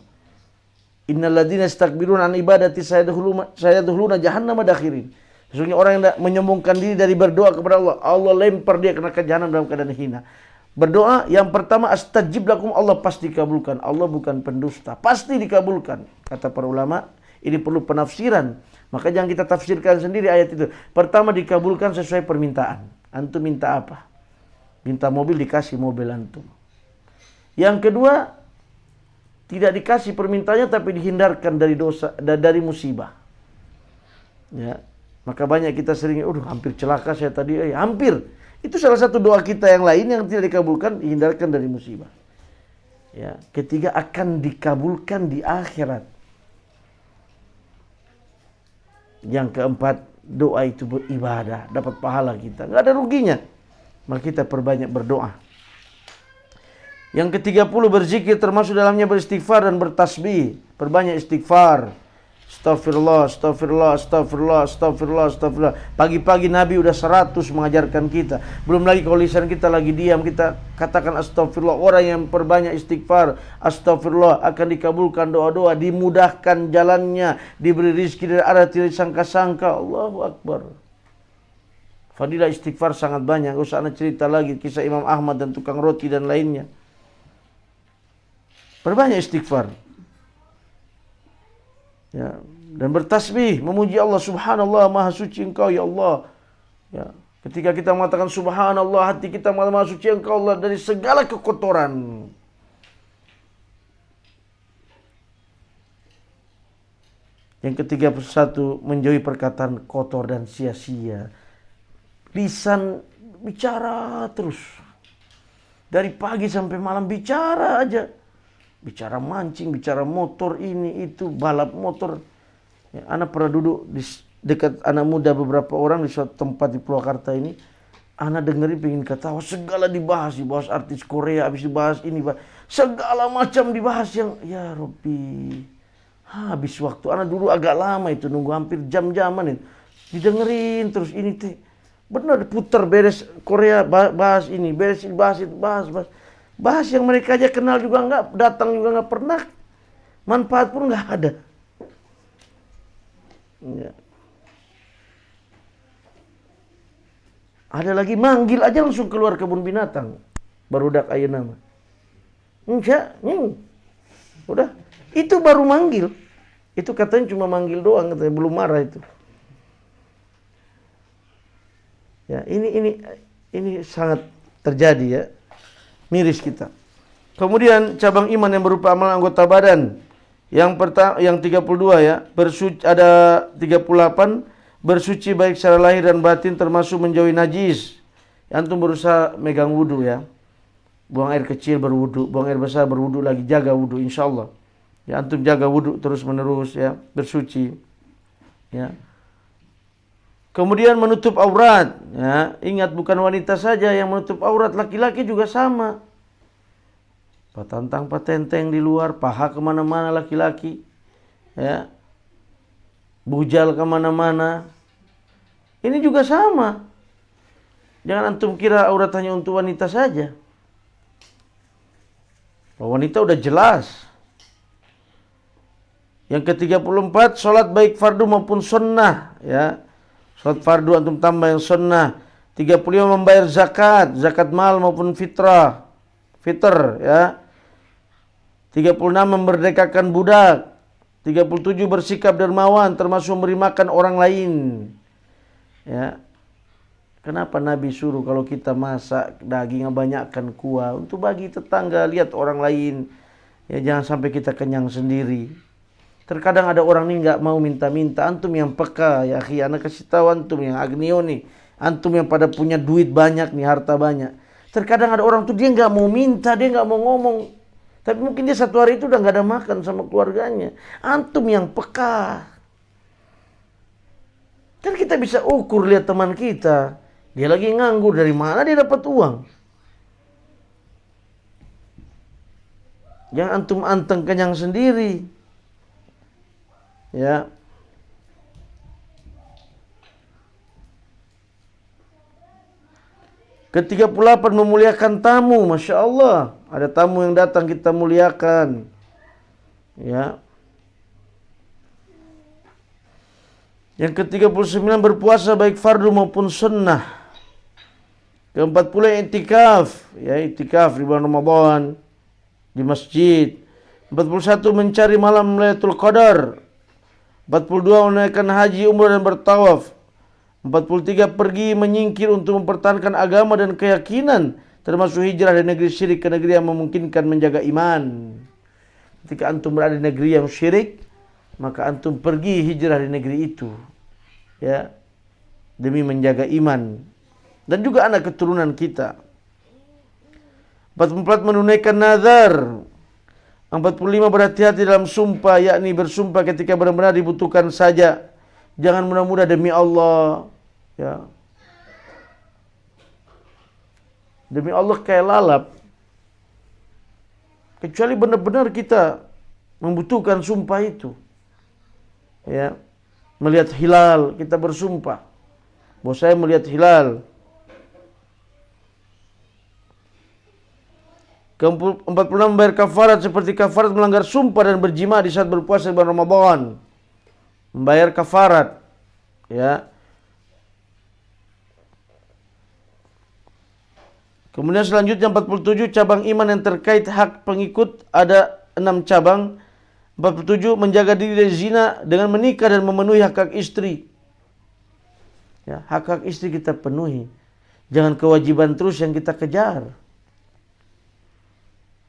Innal ladzina yastakbiruna an ibadati sayadkhuluna jahannama dakhirin. Sesungguhnya orang yang menyombongkan diri dari berdoa kepada Allah, Allah lempar dia ke neraka jahanam dalam keadaan hina. Berdoa yang pertama, astajib lakum, Allah pasti dikabulkan. Allah bukan pendusta, pasti dikabulkan. Kata para ulama, ini perlu penafsiran. Maka jangan kita tafsirkan sendiri ayat itu. Pertama, dikabulkan sesuai permintaan. Antum minta apa? Minta mobil, dikasih mobil antum. Yang kedua, tidak dikasih permintaannya tapi dihindarkan dari dosa, dari musibah. Ya. Maka banyak kita sering, hampir celaka saya tadi, hampir. Itu salah satu doa kita yang lain yang tidak dikabulkan, dihindarkan dari musibah. Ya. Ketiga, akan dikabulkan di akhirat. Yang keempat, doa itu beribadah, dapat pahala kita, nggak ada ruginya. Maka kita perbanyak berdoa. Yang ke-30, berzikir, termasuk dalamnya beristighfar dan bertasbih. Perbanyak istighfar. Astagfirullah, astagfirullah, astagfirullah, astagfirullah, astagfirullah. Pagi-pagi Nabi udah 100 mengajarkan kita. Belum lagi kalau lisan kita lagi diam, kita katakan astagfirullah. Orang yang perbanyak istighfar, astagfirullah, akan dikabulkan doa-doa, dimudahkan jalannya, diberi rizki dari arah tidak disangka-sangka. Allahu Akbar. Fadilah istighfar sangat banyak. Gak usah anda cerita lagi kisah Imam Ahmad dan tukang roti dan lainnya. Perbanyak istighfar. Ya, dan bertasbih, memuji Allah. Subhanallah, maha suci engkau ya Allah. Ya, ketika kita mengatakan subhanallah, hati kita maha suci engkau Allah dari segala kekotoran. Yang ke-31, menjauhi perkataan kotor dan sia-sia. Lisan bicara terus. Dari pagi sampai malam bicara aja. Bicara mancing, bicara motor ini itu, balap motor. Ya, anak pernah duduk di dekat anak muda beberapa orang di suatu tempat di Purwakarta ini. Anak dengerin pengen ketawa, segala dibahas artis Korea, habis dibahas ini, segala macam dibahas yang ya Robbi. Habis waktu. Anak dulu agak lama itu, nunggu hampir jam-jaman itu. Didengerin terus ini teh. Benar putar beres Korea, bahas ini, beres ini, bahas itu, bahas yang mereka aja kenal juga enggak, datang juga enggak pernah, manfaat pun enggak ada. Ya. Ada lagi manggil aja langsung keluar kebun binatang, barudak ayeuna mah. Enggak, udah, itu baru manggil. Itu katanya cuma manggil doang, katanya belum marah itu. Ya, ini sangat terjadi ya. Miris kita. Kemudian cabang iman yang berupa amal anggota badan. Yang pertama, yang 32 ya, bersuci, ada 38, bersuci baik secara lahir dan batin termasuk menjauhi najis. Antum berusaha megang wudu ya. Buang air kecil berwudu, buang air besar berwudu lagi, jaga wudu insyaallah. Ya, antum jaga wudu terus menerus ya, bersuci. Ya. Kemudian menutup aurat, ya. Ingat bukan wanita saja yang menutup aurat, laki-laki juga sama. Patantang patenteng di luar, paha kemana-mana laki-laki, ya. Bujal kemana-mana. Ini juga sama. Jangan antum kira aurat hanya untuk wanita saja. Wanita udah jelas. Yang ke-34, sholat baik fardu maupun sunnah, ya. Sholat fardu antum tambah yang sunnah. 35, membayar zakat, zakat mal maupun fitr ya. 36 memerdekakan budak. 37 bersikap dermawan termasuk memberi makan orang lain. Ya. Kenapa Nabi suruh kalau kita masak daging banyakkan kuah untuk bagi tetangga, lihat orang lain. Ya jangan sampai kita kenyang sendiri. Terkadang ada orang ini nggak mau minta-minta, antum yang peka ya akhi, anak kasih tahu antum yang agnio nih, antum yang pada punya duit banyak nih, harta banyak. Terkadang ada orang tuh dia nggak mau minta, dia nggak mau ngomong, tapi mungkin dia satu hari itu udah nggak ada makan sama keluarganya. Antum yang peka. Kan kita bisa ukur lihat teman kita, dia lagi nganggur, dari mana dia dapat uang? Jangan antum anteng kenyang sendiri. Ya. Ke-38 memuliakan tamu, Masya Allah. Ada tamu yang datang kita muliakan. Ya. Yang ke-39 berpuasa baik fardu maupun sunnah. Ke-40 i'tikaf, ya i'tikaf di bulan Ramadan di masjid. 41 mencari malam Lailatul Qadar. 42 menunaikan haji, umrah dan bertawaf. 43 pergi menyingkir untuk mempertahankan agama dan keyakinan, termasuk hijrah dari negeri syirik ke negeri yang memungkinkan menjaga iman. Ketika antum berada di negeri yang syirik, maka antum pergi hijrah di negeri itu. Ya. Demi menjaga iman dan juga anak keturunan kita. 44 menunaikan nazar. 45 berhati-hati dalam sumpah, yakni bersumpah ketika benar-benar dibutuhkan saja. Jangan mudah-mudah demi Allah. Ya. Demi Allah kayak lalap. Kecuali benar-benar kita membutuhkan sumpah itu. Ya. Melihat hilal, kita bersumpah bahwa saya melihat hilal. Ke-46 membayar kafarat seperti kafarat melanggar sumpah dan berjima di saat berpuasa di bulan Ramadan. Membayar kafarat. Ya. Kemudian selanjutnya 47 cabang iman yang terkait hak pengikut, ada 6 cabang. 47 menjaga diri dari zina dengan menikah dan memenuhi hak-hak istri. Ya, hak-hak istri kita penuhi. Jangan kewajiban terus yang kita kejar.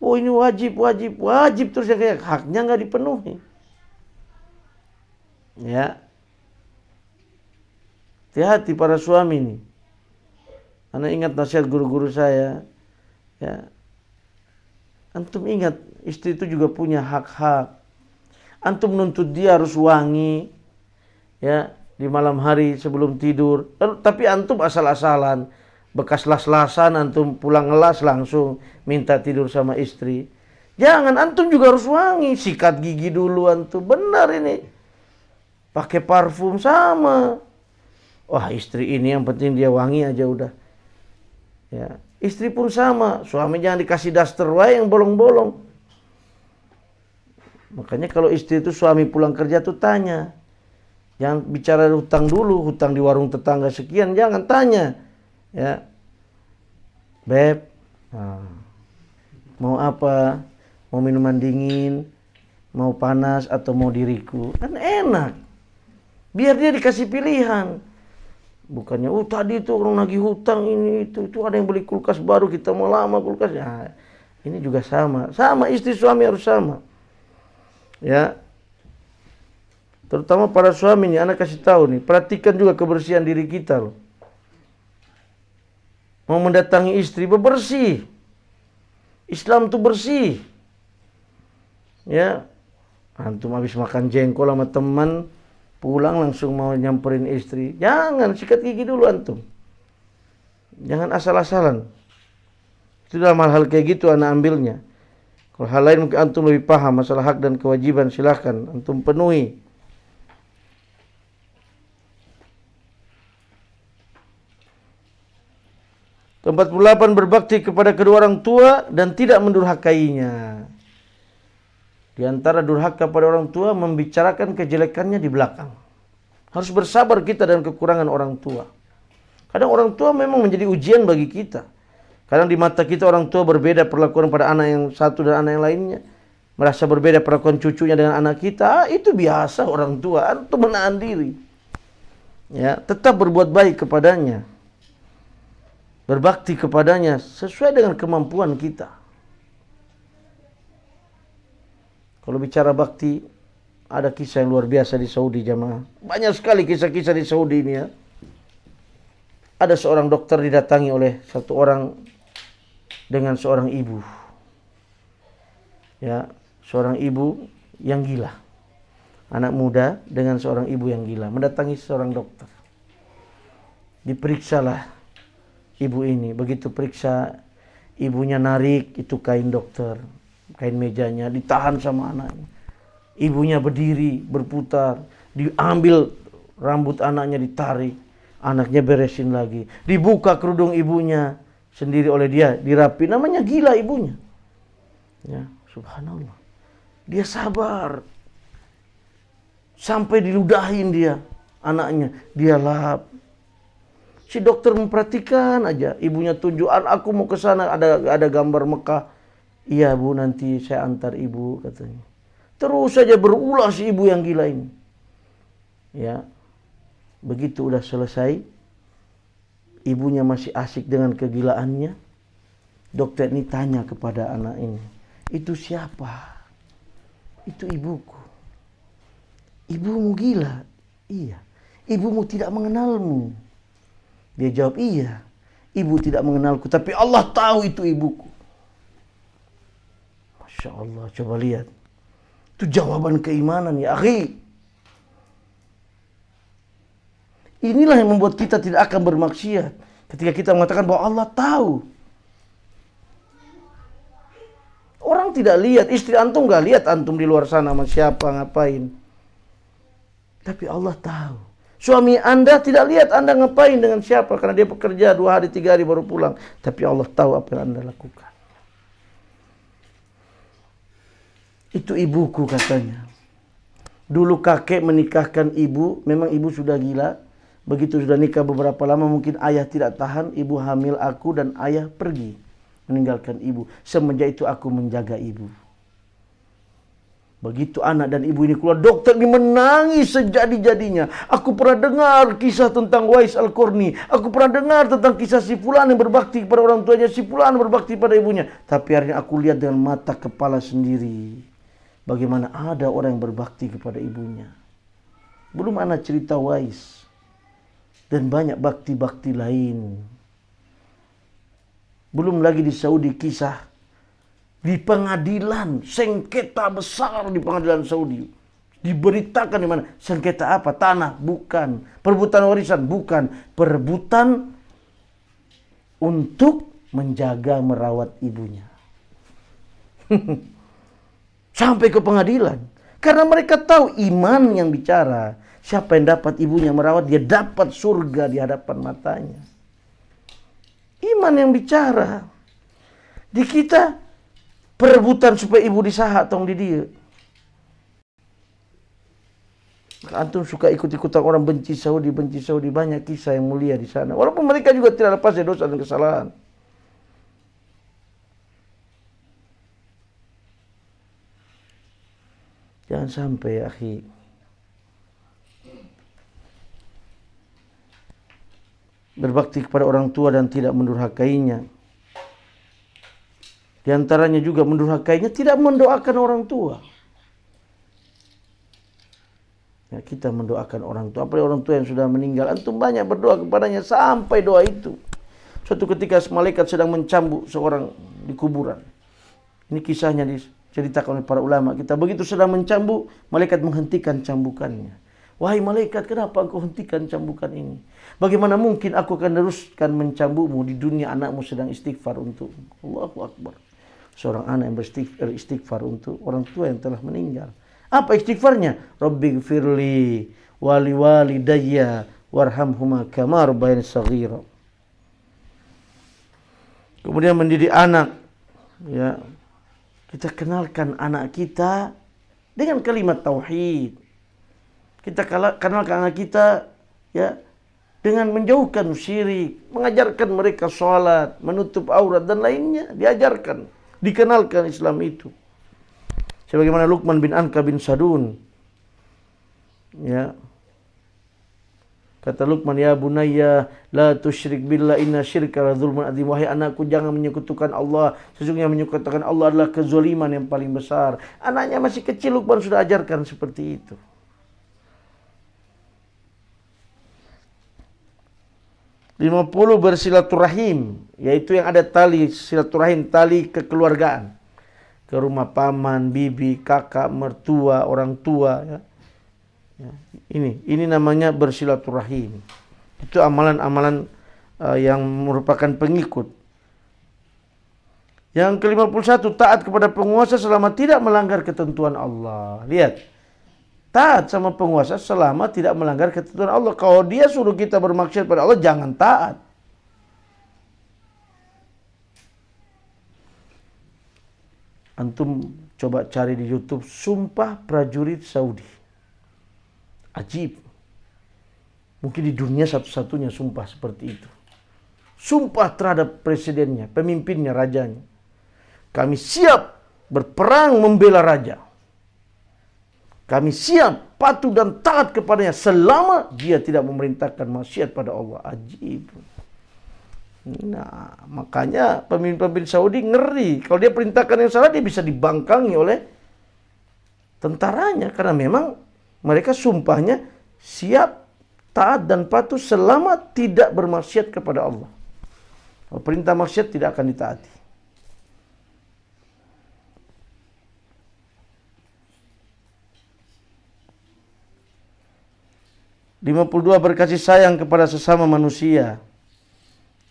Oh ini wajib terus yang kayak haknya nggak dipenuhi. Ya. Hati-hati para suami nih. Anak ingat nasihat guru-guru saya. Ya. Antum ingat istri itu juga punya hak-hak. Antum menuntut dia harus wangi. Ya, di malam hari sebelum tidur. Tapi antum asal-asalan. Bekas las-lasan antum pulang ngelas langsung minta tidur sama istri. Jangan, antum juga harus wangi, sikat gigi dulu antum. Benar ini. Pakai parfum sama. Wah, istri ini yang penting dia wangi aja udah. Ya, istri pun sama, suami jangan dikasih daster wae yang bolong-bolong. Makanya kalau istri itu suami pulang kerja tuh tanya. Jangan bicara hutang dulu, hutang di warung tetangga sekian, jangan tanya. Ya, Beb, mau apa? Mau minuman dingin, mau panas atau mau diriku? Kan enak. Biar dia dikasih pilihan. Bukannya, tadi itu orang lagi hutang ini itu ada yang beli kulkas baru, kita mau lama kulkas. Ya, ini juga sama. Sama, istri suami harus sama. Ya. Terutama para suami nih, anak kasih tahu nih, perhatikan juga kebersihan diri kita loh. Mau mendatangi istri, bersih. Islam tuh bersih. Ya. Antum habis makan jengkol sama teman, pulang langsung mau nyamperin istri. Jangan, sikat gigi dulu antum. Jangan asal-asalan. Itu dalam hal-hal kayak gitu anak ambilnya. Kalau hal lain mungkin antum lebih paham masalah hak dan kewajiban, silahkan antum penuhi. Ke-48 berbakti kepada kedua orang tua dan tidak mendurhakainya. Di antara durhaka pada orang tua membicarakan kejelekannya di belakang. Harus bersabar kita dan kekurangan orang tua. Kadang orang tua memang menjadi ujian bagi kita. Kadang di mata kita orang tua berbeda perlakuan pada anak yang satu dan anak yang lainnya. merasa berbeda perlakuan cucunya dengan anak kita, itu biasa orang tua, antum menahan diri. Ya, tetap berbuat baik kepadanya. Berbakti kepadanya sesuai dengan kemampuan kita. Kalau bicara bakti, ada kisah yang luar biasa di Saudi jamaah. Banyak sekali kisah-kisah di Saudi ini ya. Ada seorang dokter didatangi oleh satu orang dengan seorang ibu. Ya, seorang ibu yang gila. Anak muda dengan seorang ibu yang gila mendatangi seorang dokter. Diperiksalah ibu ini. Begitu periksa, ibunya narik itu kain dokter, kain mejanya, ditahan sama anaknya. Ibunya berdiri, berputar, diambil rambut anaknya, ditarik, anaknya beresin lagi. Dibuka kerudung ibunya sendiri oleh dia, dirapi. Namanya gila ibunya. Ya, subhanallah. Dia sabar. Sampai diludahin dia, anaknya. Dia lap. Si dokter memperhatikan aja. Ibunya tunjuk, aku mau ke sana, ada gambar Mekah. Iya bu, nanti saya antar ibu, katanya. Terus saja berulah si ibu yang gila ini. Ya, begitu udah selesai, ibunya masih asik dengan kegilaannya. Dokter ini tanya kepada anak ini, itu siapa? Itu ibuku. Ibumu gila? Iya. Ibumu tidak mengenalmu? Dia jawab, iya. Ibu tidak mengenalku, tapi Allah tahu itu ibuku. Masya Allah, coba lihat. Itu jawaban keimanan ya akhi. Inilah yang membuat kita tidak akan bermaksiat. Ketika kita mengatakan bahwa Allah tahu. Orang tidak lihat, istri antum gak lihat antum di luar sana sama siapa, ngapain. Tapi Allah tahu. Suami anda tidak lihat anda ngapain dengan siapa, karena dia bekerja 2 hari 3 hari baru pulang. Tapi Allah tahu apa yang anda lakukan. Itu ibuku katanya. Dulu kakek menikahkan ibu, memang ibu sudah gila. Begitu sudah nikah beberapa lama, mungkin ayah tidak tahan, ibu hamil aku dan ayah pergi meninggalkan ibu. Semenjak itu aku menjaga ibu. Begitu anak dan ibu ini keluar, dokter ini menangis sejadi-jadinya. Aku pernah dengar kisah tentang Wais Al-Qarni. Aku pernah dengar tentang kisah si fulan yang berbakti kepada orang tuanya, si fulan berbakti pada ibunya. Tapi hari ini aku lihat dengan mata kepala sendiri. Bagaimana ada orang yang berbakti kepada ibunya. Belum ada cerita Wais. Dan banyak bakti-bakti lain. Belum lagi di Saudi kisah di pengadilan, sengketa besar di pengadilan Saudi. Diberitakan di mana? Sengketa apa? Tanah? Bukan. Perebutan warisan? Bukan. Perebutan untuk menjaga merawat ibunya. Sampai ke pengadilan. Karena mereka tahu iman yang bicara. Siapa yang dapat ibunya merawat, dia dapat surga di hadapan matanya. Iman yang bicara. Di kita perebutan supaya ibu disahak tong di dia. Antum suka ikut-ikutan orang benci Saudi, banyak kisah yang mulia di sana. Walaupun mereka juga tidak lepas dari dosa dan kesalahan. Jangan sampai ya akhi. Berbakti kepada orang tua dan tidak mendurhakainya. Di antaranya juga mendurhakainya, tidak mendoakan orang tua. Ya, kita mendoakan orang tua. Apalagi orang tua yang sudah meninggal. Antum banyak berdoa kepadanya sampai doa itu. Suatu ketika malaikat sedang mencambuk seorang di kuburan. Ini kisahnya diceritakan oleh para ulama kita. Begitu sedang mencambuk, malaikat menghentikan cambukannya. Wahai malaikat, kenapa engkau hentikan cambukan ini? Bagaimana mungkin aku akan teruskan mencambukmu di dunia anakmu sedang istighfar untukmu? Allahu Akbar. Seorang anak yang beristighfar untuk orang tua yang telah meninggal. Apa istighfarnya? Rabbighfirli wali walidayya warhamhuma kama rabbayani shaghira. Kemudian mendidik anak. Ya. Kita kenalkan anak kita dengan kalimat tauhid. Kita kenalkan anak kita ya dengan menjauhkan syirik, mengajarkan mereka sholat, menutup aurat dan lainnya, diajarkan, dikenalkan Islam itu. Sebagaimana Luqman bin Anka bin Sadun. Ya. Kata Luqman, ya bunayya la tusyrik billah inna syirka la dzulmun adzim. Wahai anakku, jangan menyekutukan Allah. Sesungguhnya menyekutukan Allah adalah kezaliman yang paling besar. Anaknya masih kecil, Luqman sudah ajarkan seperti itu. Lima 50 bersilaturahim, yaitu yang ada tali silaturahim, tali kekeluargaan. Ke rumah paman, bibi, kakak, mertua, orang tua, ya. Ya, ini namanya bersilaturahim. Itu amalan-amalan yang merupakan pengikut. Yang ke-51, taat kepada penguasa selama tidak melanggar ketentuan Allah. Lihat, taat sama penguasa selama tidak melanggar ketentuan Allah. Kalau dia suruh kita bermaksiat pada Allah, jangan taat. Antum coba cari di YouTube, sumpah prajurit Saudi. Ajib. Mungkin di dunia satu-satunya sumpah seperti itu. Sumpah terhadap presidennya, pemimpinnya, rajanya. Kami siap berperang membela raja. Kami siap patuh dan taat kepadanya selama dia tidak memerintahkan maksiat pada Allah. Ajib. Nah, makanya pemimpin-pemimpin Saudi ngeri. Kalau dia perintahkan yang salah, dia bisa dibangkangi oleh tentaranya. Karena memang mereka sumpahnya siap, taat dan patuh selama tidak bermaksiat kepada Allah. Kalau perintah maksiat tidak akan ditaati. (52) Berkasih sayang kepada sesama manusia.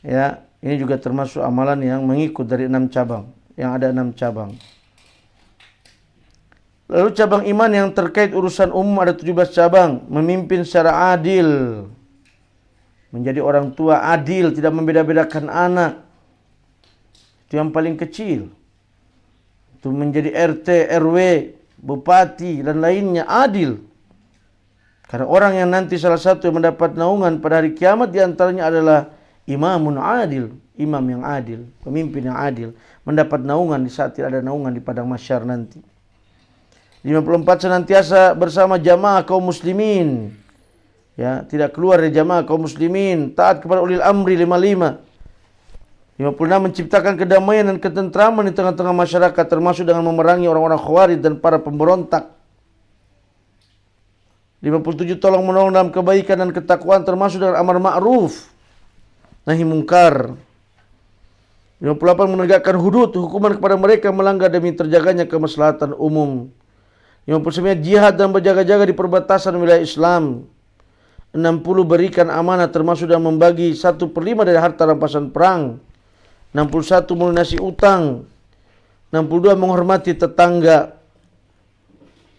Ya, ini juga termasuk amalan yang mengikut dari 6 cabang. Yang ada 6 cabang. Lalu cabang iman yang terkait urusan umum ada 17 cabang. Memimpin secara adil. Menjadi orang tua adil, tidak membeda-bedakan anak. Itu yang paling kecil. Itu menjadi RT, RW, bupati dan lainnya adil. Karena orang yang nanti salah satu yang mendapat naungan pada hari kiamat diantaranya adalah imamun adil, imam yang adil, pemimpin yang adil, mendapat naungan di saat tidak ada naungan di padang mahsyar nanti. 54 senantiasa bersama jamaah kaum muslimin. Ya, tidak keluar dari jamaah kaum muslimin, taat kepada ulil amri 55. 56 menciptakan kedamaian dan ketentraman di tengah-tengah masyarakat termasuk dengan memerangi orang-orang khawarij dan para pemberontak. 57 tolong menolong dalam kebaikan dan ketakwaan termasuk dengan amar ma'ruf nahi mungkar. 58 menegakkan hudud, hukuman kepada mereka yang melanggar demi terjaganya kemaslahatan umum. 59 jihad dan berjaga-jaga di perbatasan wilayah Islam. 60 berikan amanah termasuk dalam membagi 1/5 dari harta rampasan perang. 61 melunasi utang. 62 menghormati tetangga.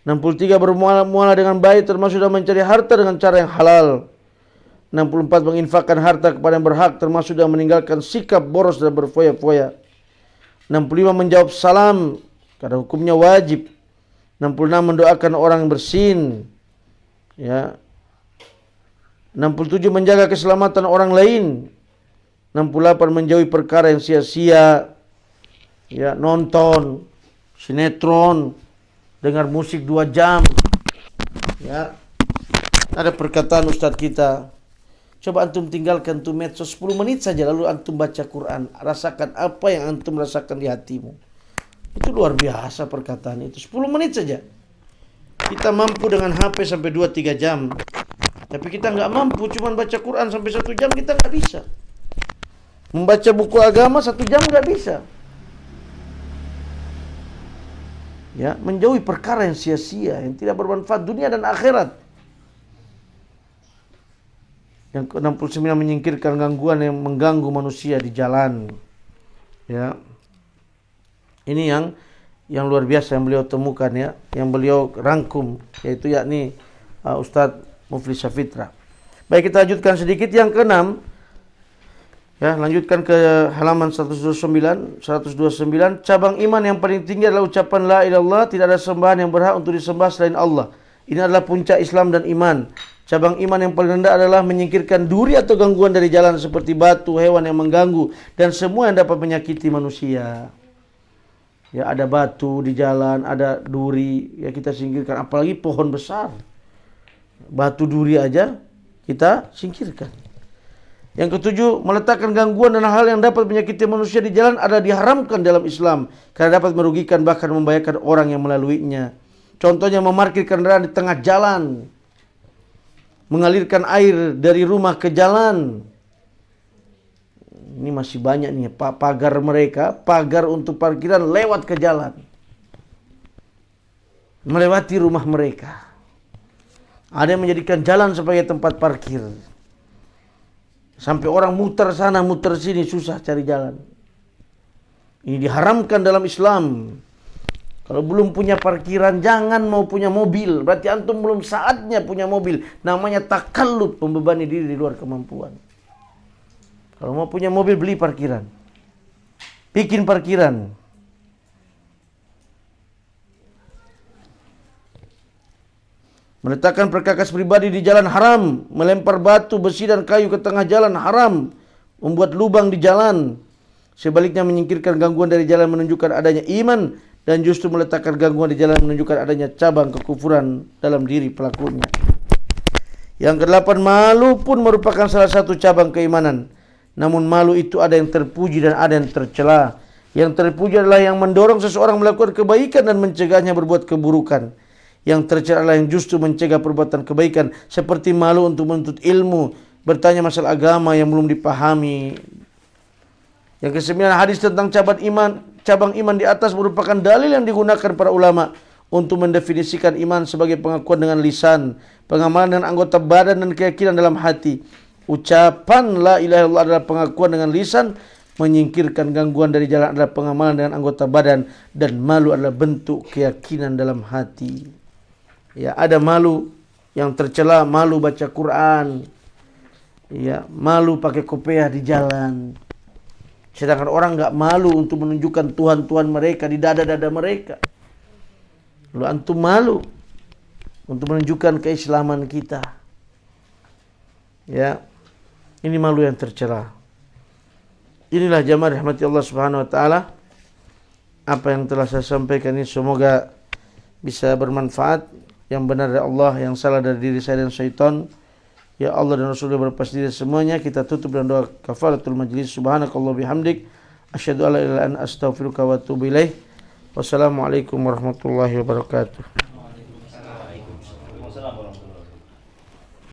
63 bermuamalah dengan baik termasuk dalam mencari harta dengan cara yang halal. 64 menginfakkan harta kepada yang berhak termasuk dalam meninggalkan sikap boros dan berfoya-foya. 65 menjawab salam karena hukumnya wajib. 66 mendoakan orang yang bersin. Ya. 67 menjaga keselamatan orang lain. 68 menjauhi perkara yang sia-sia. Ya, nonton sinetron, dengar musik 2 jam. Ya. Ada perkataan ustadz kita, coba antum tinggalkan tuh medsos 10 menit saja lalu antum baca Quran. Rasakan apa yang antum rasakan di hatimu. Itu luar biasa perkataan itu. 10 menit saja. Kita mampu dengan HP sampai 2-3 jam. Tapi kita nggak mampu cuma baca Quran sampai 1 jam, kita nggak bisa. Membaca buku agama 1 jam nggak bisa. Ya, menjauhi perkara yang sia-sia, yang tidak bermanfaat dunia dan akhirat. Yang ke-69 menyingkirkan gangguan yang mengganggu manusia di jalan. Ya. Ini yang luar biasa yang beliau temukan ya, yang beliau rangkum, yaitu yakni Ustadz Muflis Syafitra. Baik, kita lanjutkan sedikit yang ke-6. Ya, lanjutkan ke halaman 129, cabang iman yang paling tinggi adalah ucapan la ilaha illallah, tidak ada sembahan yang berhak untuk disembah selain Allah. Ini adalah puncak Islam dan iman. Cabang iman yang paling rendah adalah menyingkirkan duri atau gangguan dari jalan seperti batu, hewan yang mengganggu dan semua yang dapat menyakiti manusia. Ya, ada batu di jalan, ada duri, ya kita singkirkan. Apalagi pohon besar. Batu duri aja kita singkirkan. Yang ketujuh, meletakkan gangguan dan hal yang dapat menyakiti manusia di jalan adalah diharamkan dalam Islam karena dapat merugikan bahkan membahayakan orang yang melaluinya. Contohnya memarkir kendaraan di tengah jalan, mengalirkan air dari rumah ke jalan. Ini masih banyak nih pagar mereka, pagar untuk parkiran lewat ke jalan, melewati rumah mereka. Ada yang menjadikan jalan sebagai tempat parkir. Sampai orang muter sana, muter sini, susah cari jalan. Ini diharamkan dalam Islam. Kalau belum punya parkiran, jangan mau punya mobil. Berarti antum belum saatnya punya mobil. Namanya takalluf, membebani diri di luar kemampuan. Kalau mau punya mobil, beli parkiran. Bikin parkiran. Meletakkan perkakas pribadi di jalan haram. Melempar batu, besi dan kayu ke tengah jalan haram. Membuat lubang di jalan. Sebaliknya menyingkirkan gangguan dari jalan menunjukkan adanya iman. Dan justru meletakkan gangguan di jalan menunjukkan adanya cabang kekufuran dalam diri pelakunya. Yang kedelapan, malu pun merupakan salah satu cabang keimanan. Namun malu itu ada yang terpuji dan ada yang tercela. Yang terpuji adalah yang mendorong seseorang melakukan kebaikan dan mencegahnya berbuat keburukan. Yang tercela adalah yang justru mencegah perbuatan kebaikan, seperti malu untuk menuntut ilmu, bertanya masalah agama yang belum dipahami. Yang kesembilan, hadis tentang cabang iman di atas merupakan dalil yang digunakan para ulama untuk mendefinisikan iman sebagai pengakuan dengan lisan, pengamalan dengan anggota badan dan keyakinan dalam hati. Ucapan la ilaha illallah adalah pengakuan dengan lisan, menyingkirkan gangguan dari jalan adalah pengamalan dengan anggota badan, dan malu adalah bentuk keyakinan dalam hati. Ya, ada malu yang tercela, malu baca Quran. Ya, malu pakai kopiah di jalan. Sedangkan orang enggak malu untuk menunjukkan Tuhan-Tuhan mereka di dada-dada mereka. Lalu antum malu untuk menunjukkan keislaman kita. Ya, ini malu yang tercela. Inilah jamaah rahmati Allah Subhanahu wa taala. Apa yang telah saya sampaikan ini semoga bisa bermanfaat. Yang benar dari Allah, yang salah dari diri saya dan syaitan. Ya Allah dan Rasulullah berlepas diri semuanya. Kita tutup dengan doa kafaratul majlis. Subhanakallah bihamdik, asyhadu an la ilaha illa anta astaghfiruka wa atubu ilaik. Wassalamualaikum warahmatullahi wabarakatuh.